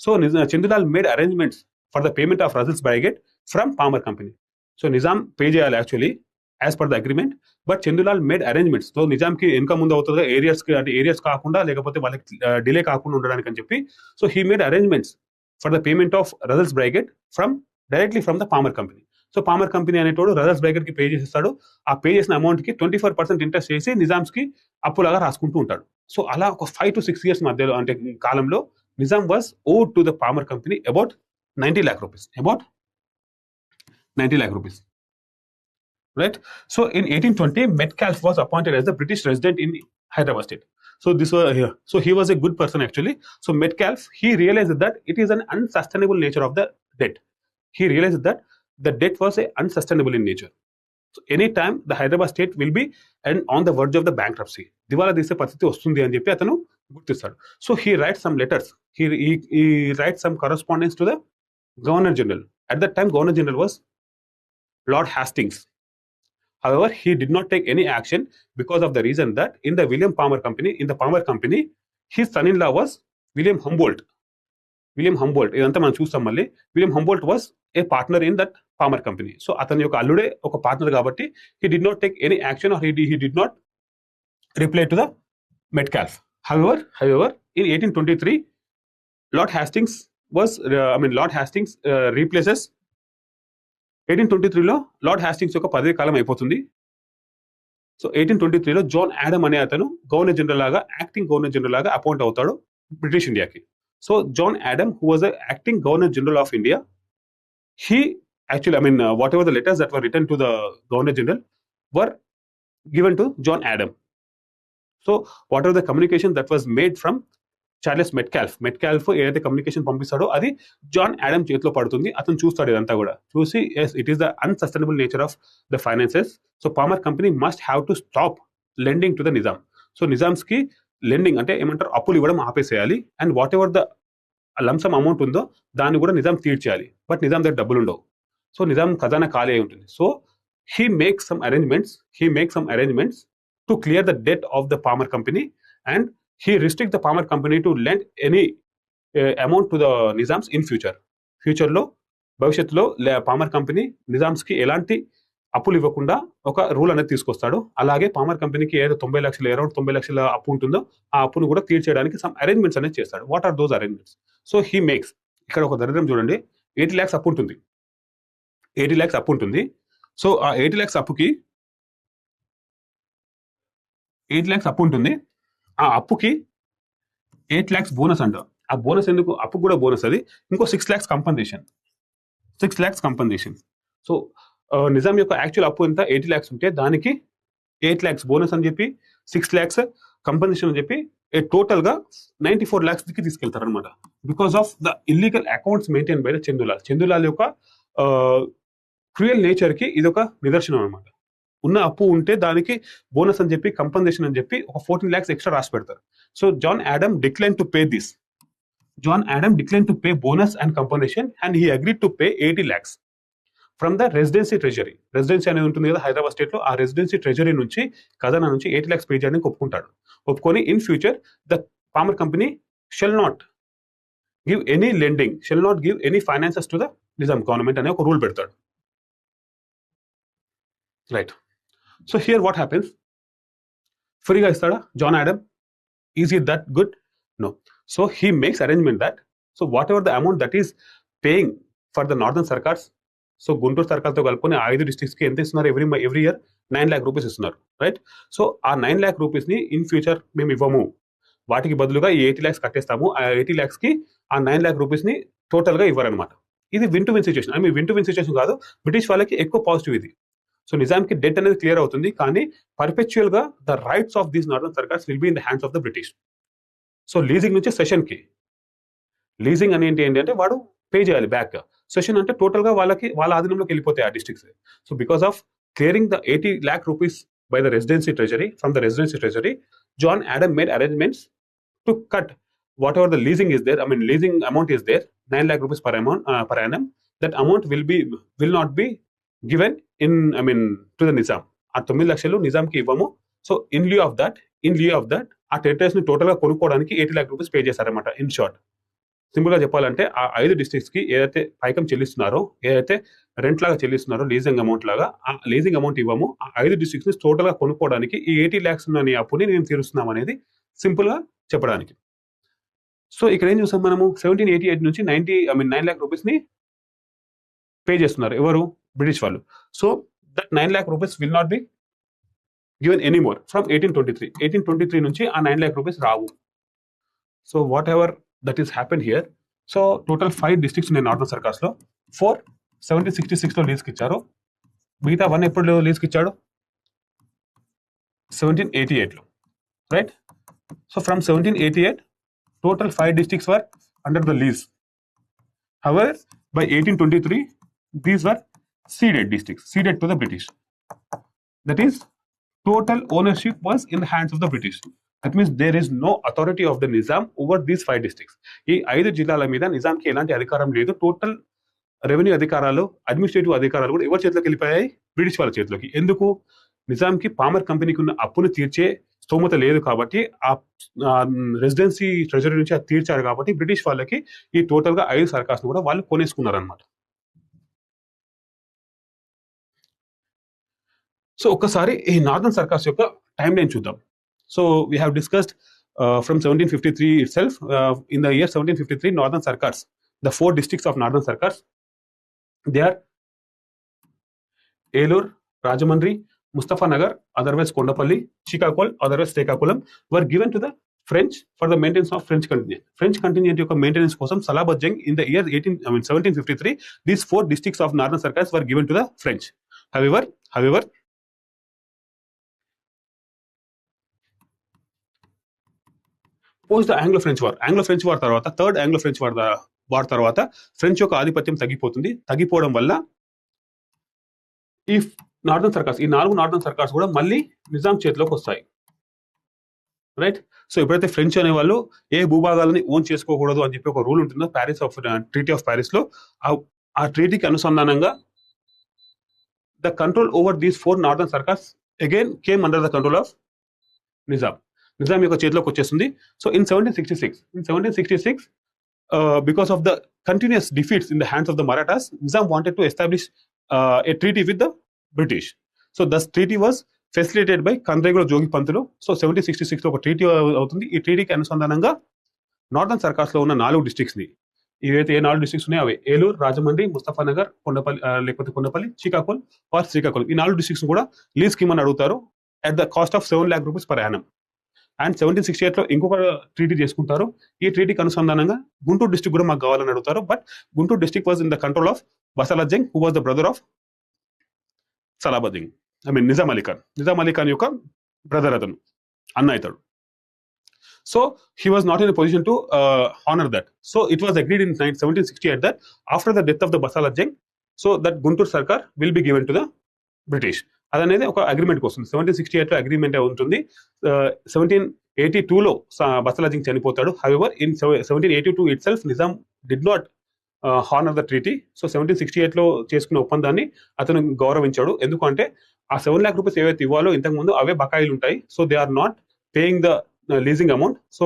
Speaker 1: So Chandulal made arrangements for the payment of Russell's brigade from Palmer company. So Nizam pay చేయాలి actually as per the agreement, but Chandulal made arrangements. So నిజాంకి ఇంకా ముందు అవుతుంది areas కాకుండా, లేకపోతే వాళ్ళకి delay కాకుండా ఉండడానికి అని చెప్పి. So he made arrangements for the payment of Russell's brigade directly from the Palmer company. So Palmer company అనేటోడు రజల్స్ బ్రైగేడ్ కి పే చేసేస్తాడు. ఆ పే చేసిన అమౌంట్ కి 24% ఇంట్రెస్ట్ చేసి నిజామ్స్ కి అప్పులాగా రాసుకుంటూ ఉంటాడు. సో అలా ఒక 5 to 6 years మధ్యలో అంటే కాలంలో Nizam was owed to the Palmer company about 90 lakh rupees. Right? So in 1820, Metcalfe was appointed as the British resident in Hyderabad state. So this was here. So he was a good person actually. So Metcalfe, he realized that it is an unsustainable nature of the debt. He realized that the debt was unsustainable in nature. So anytime the Hyderabad state will be and on the verge of the bankruptcy. దివాలా తీసే పరిస్థితి వస్తుంది అని చెప్పి అతను గుర్తిస్తాడు. So he write some letters, he writes some correspondence to the Governor General. At that time, Governor General was Lord Hastings. However, he did not take any action because of the reason that in the Palmer Company, his son-in-law was William Humboldt. ఇదంతా మనం చూస్తాం మళ్ళీ. William Humboldt was a partner in that Palmer Company. So అతని యొక్క అల్లుడే ఒక partner కాబట్టి he did not take any action or he did not reply to the Metcalfe. However, in 1823, Lord Hastings replaces 1823లో లార్డ్ హ్యాస్టింగ్స్ యొక్క పదవి కాలం అయిపోతుంది. So 1823లో John Adam అనే అతను గవర్నర్ జనరల్ లాగా, యాక్టింగ్ గవర్నర్ జనరల్ లాగా అపాయింట్ అవుతాడు బ్రిటిష్ ఇండియాకి. So John Adam, who was acting governor general of India, he actually, whatever the letters that were written to the governor general were given to John Adam. So whatever the communication that was made from Charles Metcalfe ఏదైతే communication పంపిస్తాడో అది John Adam చేతిలో పడుతుంది. అతను చూస్తాడు ఇదంతా కూడా. చూసి it is the unsustainable nature of the finances. So Palmer company must have to stop lending to the Nizam. So నిజామ్స్కి లెండింగ్ అంటే ఏమంటారు, అప్పులు ఇవ్వడం ఆపేసేయాలి. And whatever the lump sum amount ఉందో దాన్ని కూడా నిజాం తీర్చేయాలి. బట్ నిజాం దగ్గర డబ్బులు ఉండవు. సో నిజాం ఖజానా ఖాళీ అయి ఉంటుంది. So he makes some arrangements to clear the debt of the Palmer Company, and he restricts the Palmer Company to lend any amount to the Nizams in future లో భవిష్యత్తులో పామర్ కంపెనీ నిజామ్స్కి ఎలాంటి అప్పులు ఇవ్వకుండా ఒక రూల్ అనేది తీసుకొస్తాడు. అలాగే palmar కంపెనీకి ఏదో 90 లక్షలు, అరౌండ్ 90 లక్షల అప్పు ఉంటుందో ఆ అప్పును కూడా తీర్చేయడానికి సమ్ అరేంజ్మెంట్స్ అనేది చేస్తాడు. What are those arrangements? So he makes, ఇక్కడ ఒక దరిద్రం చూడండి, 80 lakhs అప్పు ఉంటుంది. 80 lakhs అప్పు ఉంటుంది. సో ఆ 80 lakhs అప్పుకి 8 lakhs అప్పు ఉంటుంది. ఆ అప్పుకి 8 lakhs బోనస్ అంట. ఆ బోనస్ ఎందుకు? అప్పు కూడా బోనస్ అది. ఇంకో 6 lakhs కంపన్సేషన్. సో నిజాం యొక్క యాక్చువల్ అప్పు ఎంత? 80 lakhs ఉంటే దానికి 8 lakhs బోనస్ అని చెప్పి 6 lakhs కంపన్సేషన్ అని చెప్పి టోటల్ గా 94 lakhs కి తీసుకెళ్తారు అనమాట. Because of the illegal accounts maintain by the Chandulal యొక్క క్రూయల్ నేచర్ కి ఇది ఒక నిదర్శనం అనమాట. ఉన్న అప్పు ఉంటే దానికి బోనస్ అని చెప్పి, కంపన్సేషన్ అని చెప్పి ఒక 14 lakhs ఎక్స్ట్రా రాసి పెడతారు. So John Adam decline to pay this. Bonus and compensation, and he agreed to pay 80 lakhs from the residency treasury. Residency అనేది ఉంటుంది కదా హైదరాబాద్ స్టేట్ లో, ఆ రెసిడెన్సీ ట్రెజరీ నుంచి, ఖజానా నుంచి 8 lakhs పే చేయడానికి ఒప్పుకొని in future the Palmer company shall not give any lending, shall not give any finances to the Nizam government అనే ఒక రూల్ పెడతాడు. Right. So here what happens? ఫ్రీగా ఇస్తాడా John Adam? Is it that good? No. So he makes arrangement that, so whatever the amount that is paying for the northern Sarkars, so Guntur సర్కార్తో కలుపుకొని 5 districts కి ఎంత ఇస్తున్నారు? Every year 9 lakh rupees ఇస్తున్నారు. Right. So ఆ 9 lakh rupees ని in future మేము ఇవ్వము, వాటికి బదులుగా ఈ 80 lakhs కట్టేస్తాము. ఆ 80 lakhs కి ఆ 9 lakh rupees ని టోటల్ గా ఇవ్వరనమాట. ఇది win to win situation. Win to win situation కాదు, బ్రిటిష్ వాళ్ళకి ఎక్కువ పాజిటివ్ ఇది. సో నిజాంకి డెట్ అనేది క్లియర్ అవుతుంది, కానీ పర్పెచువల్ గా the rights of these northern Circars will be in the hands of the British. So leasing నుంచి సెషన్ కి, లీజింగ్ అని ఏంటి అంటే వాడు పే చేయాలి బ్యాక్. సెషన్ అంటే టోటల్ గా వాళ్ళ ఆధీనంలోకి వెళ్ళిపోతాయి ఆ districts. So because of clearing the 80 lakh rupees by the residency treasury, from the residency treasury, John Adam made arrangements to cut whatever the leasing is there. Leasing amount is there, 9 lakh rupees per annum. That amount will not be given to the Nizam. ఆ 9 లక్షలు నిజాంకి ఇవ్వము. So in Liu of that ఆ territories ని total గా కొనుక్కోవడానికి 80 lakh rupees pay చేశారనమాట. In short, simple గా చెప్పాలంటే ఆ 5 districts కి ఏదైతే పైకం చెల్లిస్తున్నారో, ఏదైతే రెంట్ లాగా చెల్లిస్తున్నారో, లీజింగ్ అమౌంట్ లాగా, ఆ లీజింగ్ అమౌంట్ ఇవ్వము. ఆ 5 districts ని టోటల్ గా కొనుక్కోవడానికి ఈ 80 lakhs ఉన్న అప్పుని నేను తీరుస్తున్నాం అనేది సింపుల్ గా చెప్పడానికి. సో ఇక్కడ ఏం చూసాం మనము, 1788 నుంచి 9 lakh rupees ని పే చేస్తున్నారు ఎవరు? బ్రిటిష్ వాళ్ళు. So that 9 lakh rupees will not be given anymore from 1823 నుంచి ఆ 9 lakh rupees Rao. So what ever that is happen here. So total 5 districts ఉన్నాయి నార్దర్న్ సర్కార్స్ లో. 4 1766 లో లీజ్కి ఇచ్చారు. మిగతా 1 ఎప్పుడు లీజ్కి ఇచ్చాడు? 1788 లో. right? So from 1788, total 5 districts were under the lease. However, by 1823, these were ceded districts, ceded to the British. That is, total ownership was in the hands of the British. That means there is no authority of the Nizam over these 5 districts. ఈ 5 జిల్లాల మీద నిజాంకి ఎలాంటి అధికారం లేదు. Total revenue అధికారాలు, administrative అధికారాలు కూడా ఎవరి చేతిలోకి వెళ్ళిపోయాయి? బ్రిటిష్ వాళ్ళ చేతిలోకి. ఎందుకు? నిజాంకి పామర్ కంపెనీకి ఉన్న అప్పును తీర్చే స్తోమత లేదు కాబట్టి ఆ రెసిడెన్సీ ట్రెజరీ నుంచి అది తీర్చారు కాబట్టి బ్రిటిష్ వాళ్ళకి ఈ టోటల్ గా 5 సర్కార్స్ కూడా వాళ్ళు కొనేసుకున్నారు అనమాట. సో ఒక్కసారి ఈ నార్దర్న్ సర్కార్స్ యొక్క టైం లైన్ చూద్దాం. So we have discussed from 1753 itself. In the year 1753, northern sarkars, the 4 districts of northern sarkars, they are Elur, Rajamandri, Mustafanagar, otherwise Kondapalli, Chikakol, otherwise Srikakulam, were given to the French for the maintenance of French contingent. French contingent యొక్క maintenance కోసం Salabat Jung in the year 1753, these 4 districts of northern sarkars were given to the French. However, post the Anglo French war తర్వాత, third Anglo French war తర్వాత French యొక్క ఆధిపత్యం తగ్గిపోతుంది. తగ్గిపోవడం వల్ల ఈ నార్దర్న్ సర్కార్స్, ఈ 4 నార్దర్న్ సర్కార్స్ కూడా మళ్ళీ నిజాం చేతిలోకి వస్తాయి, రైట్? సో ఎప్పుడైతే ఫ్రెంచ్ అనే వాళ్ళు ఏ భూభాగాలని ఓన్ చేసుకోకూడదు అని చెప్పి ఒక రూల్ ఉంటుందో ట్రీటీ ఆఫ్ ప్యారిస్ లో, ఆ ట్రీటీకి అనుసంధానంగా the control over these 4 northern Sarkars again came under the control of Nizam యొక్క చేతిలోకి వచ్చేస్తుంది. So in 1766, because of the continuous defeats in the hands of the Marathas, Nizam wanted to establish a treaty with the British. So this treaty was facilitated by Kandragula Jogi Pantulo. So 1766 లో ఒక treaty అవుతుంది. ఈ ట్రీటీకి అనుసంధానంగా northern Circars లో ఉన్న 4 districts ని, ఏవైతే ఏ 4 districts ఉన్నాయో అవే ఏలూరు, రాజమండ్రి, ముస్తఫానగర్, కొండపల్లి, శ్రీకాకుళం ఆర్ శ్రీకాకుళం, ఈ 4 డిస్ట్రిక్ట్స్ కూడా లీజ్ స్కీమ్ అని అడుగుతారు at the cost of 7 lakh rupees per annum. And 1768 లో ఇంకొక ట్రీటీ చేసుకుంటారు. ఈ ట్రీటీకి అనుసంధానంగా గుంటూరు డిస్ట్రిక్ట్ కూడా మాకు కావాలని అడుగుతారు. But Guntur district was in the control of Basalat Jung, who was the brother of Salabat Jung, Nizam Ali Khan యొక్క బ్రదర్, అతను అన్న అవుతాడు. So he was not in a position to honour that. So it was agreed in 1768 that after the death of the Basalat Jung, so that Guntur Sarkar will be given to the British. అదనేది ఒక అగ్రిమెంట్కి వస్తుంది. 1768 లో agreement ఉంటుంది. 1782 లో బసాలత్ జంగ్ చనిపోతాడు. However in 1782 it self Nizam did not honour the treaty. So 1768 లో చేసుకున్న ఒప్పందాన్ని అతను గౌరవించాడు. ఎందుకంటే ఆ 7 lakh rupees ఏవైతే ఇవ్వాలో ఇంతకు ముందు అవే బకాయిలు ఉంటాయి. So they are not paying the leasing amount. So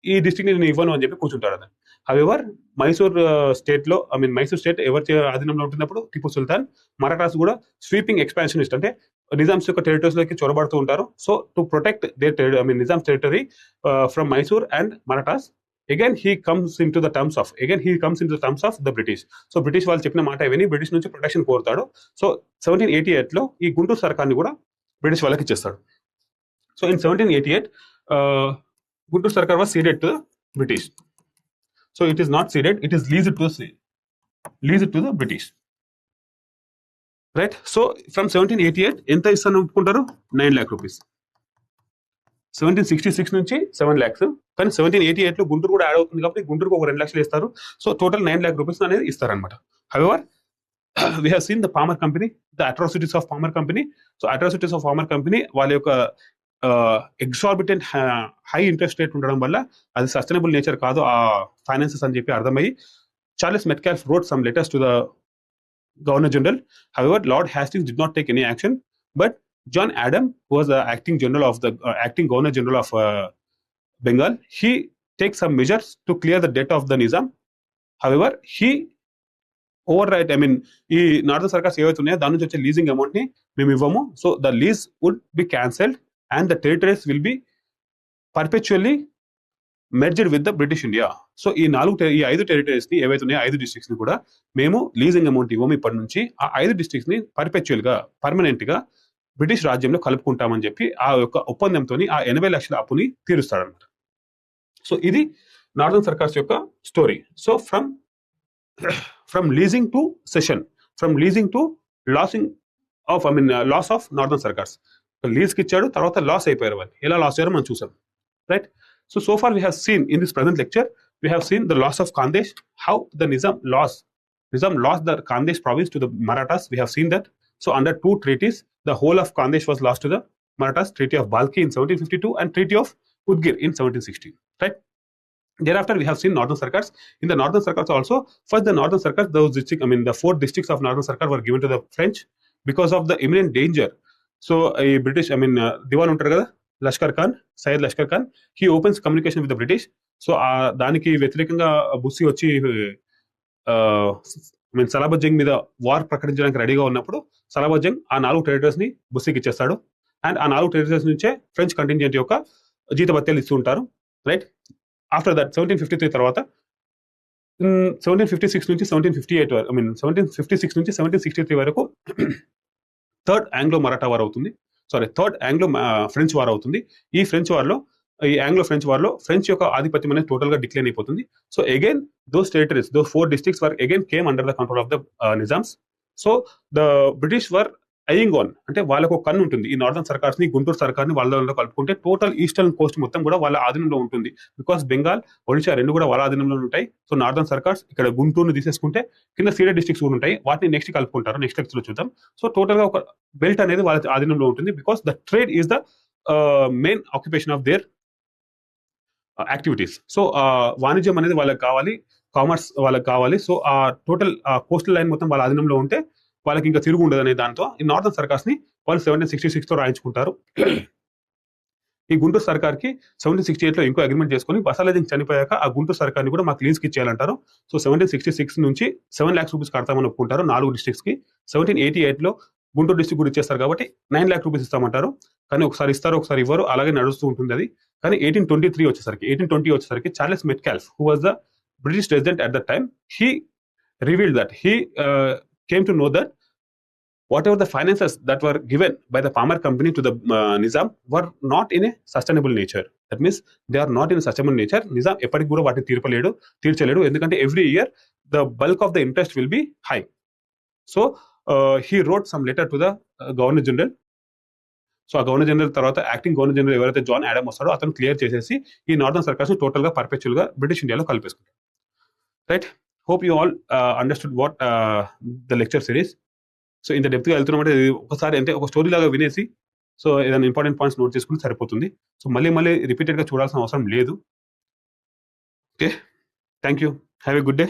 Speaker 1: ఈ డిస్ట్రిక్ట్ నేను ఇవ్వను అని చెప్పి కూర్చుంటాడు అతను. హౌవెవర్ మైసూర్ స్టేట్ లో, మైసూర్ స్టేట్ ఎవరి ఆధీనంలో ఉంటున్నప్పుడు టిపు సుల్తాన్, మరాఠాస్ కూడా స్వీపింగ్ ఎక్స్పాన్షనిస్ట్, అంటే నిజామ్స్ యొక్క టెరిటరీస్ లోకి చొరబడుతూ ఉంటారు. So to protect their Nizam's territory from Mysore and Marathas, again he comes in to the terms of the British. So British వాళ్ళు చెప్పిన మాట విని బ్రిటిష్ నుంచి ప్రొటెక్షన్ కోరుతాడు. సో 1788 లో ఈ గుంటూరు సర్కార్ని కూడా బ్రిటిష్ వాళ్ళకి ఇచ్చేస్తాడు. So in 1788 Guntur Sarkar was ceded to the British. So it is not ceded, it is leased to the British, right? So from 1788 ఎంత ఇస్తాను అనుకుంటారు? 9 lakh rupees. 1766 నుంచి 7 lakhs, కానీ 1788 లో గుంటూరు కూడా యాడ్ అవుతుంది కాబట్టి గుంటూరుకు ఒక 2 లక్షలు ఇస్తారు. సో టోటల్ 9 lakh rupees అనేది ఇస్తారనమాట. However we have seen the Palmer Company, the atrocities of Palmer Company. So atrocities of Palmer Company వాళ్ళ యొక్క ఎగ్జార్బిటెంట్ హై ఇంట్రెస్ట్ రేట్ ఉండడం వల్ల అది సస్టైనబుల్ నేచర్ కాదు ఆ ఫైనాన్సెస్ అని చెప్పి అర్థమయ్యి Charles Metcalfe wrote some letters to the Governor General. However, Lord Hastings did not take any action, but John Adam, who was the acting Governor General of Bengal, he takes some measures to clear the debt of the Nizam. However, he override, ఈ northern Circars ఏవైతే ఉన్నాయో దాని నుంచి వచ్చే leasing amount ని మేము ఇవ్వము. So the lease would be cancelled and the territories will be perpetually merged with the British India. So ఈ 5 టెరిటరీస్ ని ఏవైతే ఉన్నాయో 5 డిస్ట్రిక్ట్స్ ని కూడా మేము లీజింగ్ అమౌంట్ ఇవ్వము ఇప్పటి నుంచి. ఆ 5 డిస్ట్రిక్ట్స్ ని పర్పెచువల్ గా, పర్మనెంట్ గా బ్రిటిష్ రాజ్యంలో కలుపుకుంటామని చెప్పి ఆ యొక్క ఒప్పందంతో ఆ 80 లక్షల అప్పుని తీరుస్తాడన్నమాట. సో ఇది నార్దర్న్ సర్కార్స్ యొక్క story. So from leasing to cession, from leasing to loss of northern Sarkars. లీజ్కి ఇచ్చాడు, తర్వాత లాస్ అయిపోయారు వాళ్ళు. ఎలా లాస్ అయ్యారో మనం చూసాం, right? So far we have seen in this present lecture, we have seen the loss of Khandesh, how the Nizam lost the Khandesh province to the Marathas. We have seen that. So under two treaties, the whole of Khandesh was lost to the Marathas, Treaty of Balki in 1752 and Treaty of Udgir in 1716, right? Thereafter, we have seen Northern Sarkars. In the Northern Sarkars also, first the Northern Sarkars, those districts, the 4 districts of Northern Sarkar were given to the French because of the imminent danger. So a British, Diwan untaru kada, Lashkar Khan, Syed Lashkar Khan, he opens communication with the British. So దానికి వ్యతిరేకంగా Bussy వచ్చి సలాబత్ జంగ్ మీద war ప్రకటించడానికి రెడీగా ఉన్నప్పుడు సలాబత్ జంగ్ ఆ 4 territories ని బుస్సీకి ఇచ్చేస్తాడు. అండ్ ఆ 4 టెరిటరీస్ నుంచే ఫ్రెంచ్ కంటింజెంట్ యొక్క జీతభత్యాలు ఇస్తూ ఉంటారు, రైట్? ఆఫ్టర్ దట్ 1753 తర్వాత 1756 నుంచి 1758 వరకు, 1756 నుంచి 1763 వరకు థర్డ్ ఆంగ్లో మరాఠా వార్ అవుతుంది, థర్డ్ ఆంగ్లో ఫ్రెంచ్ వార్ అవుతుంది. ఈ ఆంగ్లో ఫ్రెంచ్ వార్లో ఫ్రెంచ్ యొక్క ఆధిపత్యం అనేది టోటల్ గా డిక్లైన్ అయిపోతుంది. So again those territories, those 4 districts were again came under the control of the Nizams. So the British were eyeing on, అంటే వాళ్ళకు ఒక కన్ను ఉంటుంది. ఈ నార్థన్ సర్కార్స్ ని, గుంటూరు సర్కార్ని వాళ్ళలో కలుపుకుంటే టోటల్ ఈస్టర్న్ కోస్ట్ మొత్తం కూడా వాళ్ళ ఆధీనంలో ఉంటుంది. బికాస్ బెంగాల్, ఒడిషా రెండు కూడా వాళ్ళ ఆధీనంలో ఉంటాయి. సో నార్థన్ సర్కార్స్ ఇక్కడ గుంటూరుని తీసేసుకుంటే కింద సీడెడ్ డిస్ట్రిక్ట్స్ కూడా ఉంటాయి, వాటిని నెక్స్ట్ కలుపుకుంటారు, నెక్స్ట్ లెక్చర్ లో చూద్దాం. సో టోటల్ గా ఒక బెల్ట్ అనేది వాళ్ళ ఆధీనంలో ఉంటుంది. Because the trade is the main occupation of their activities. So వాణిజ్యం అనేది వాళ్ళకి కావాలి, కామర్స్ వాళ్ళకి కావాలి. సో ఆ టోటల్ కోస్టల్ లైన్ మొత్తం వాళ్ళ ఆధీనంలో ఉంటే వాళ్ళకి ఇంకా తిరుగు ఉండదు అనే దాంతో ఈ నార్థన్ సర్కార్స్ ని వాళ్ళు 1766 తో రాయించుకుంటారు. ఈ గుంటూరు సర్కార్కి 1768 లో ఇంకో అగ్రిమెంట్ చేసుకుని బసాలజింగ్ చనిపోయాక ఆ గుంటూరు సర్కార్ని కూడా మాకు లీజ్కి ఇచ్చేయాలంటారు. సో 1766 నుంచి 7 lakhs రూపీస్ కడతామని ఒప్పుకుంటారు 4 districts కి. 1788 లో గుంటూరు డిస్ట్రిక్ట్ కూడా ఇచ్చేస్తారు కాబట్టి 9 lakh రూపీస్ ఇస్తామంటారు. కానీ ఒకసారి ఇస్తారు, ఒకసారి ఇవ్వరు, అలాగే నడుస్తూ ఉంటుంది అది. కానీ 1820 వచ్చేసరికి Charles Metcalfe, who was the British resident at the time, he revealed that he came to know that whatever the finances that were given by the Palmer company to the Nizam were not in a sustainable nature. That means they are not in a sustainable nature. Nizam ఎప్పటికి కూడా వాటిని తీర్చలేడు, ఎందుకంటే every year the bulk of the interest will be high. So he wrote some letter to the Governor General. సో ఆ governor general తర్వాత acting governor general ఎవరైతే John Adam వస్తాడో అతను క్లియర్ చేసేసి ఈ నార్థన్ సర్కార్స్ టోటల్ గా పర్పెచువల్ గా బ్రిటిష్ ఇండియాలో కలిపేసుకుంటారు, right? Hope you all understood what the lecture series. సో ఇంత డెప్త్గా వెళ్తున్నామంటే ఒకసారి అంటే ఒక స్టోరీ లాగా వినేసి సో ఏదైనా ఇంపార్టెంట్ పాయింట్స్ నోట్ చేసుకుంటే సరిపోతుంది. సో మళ్ళీ రిపీటెడ్గా చూడాల్సిన అవసరం లేదు. Okay, thank you, have a good day.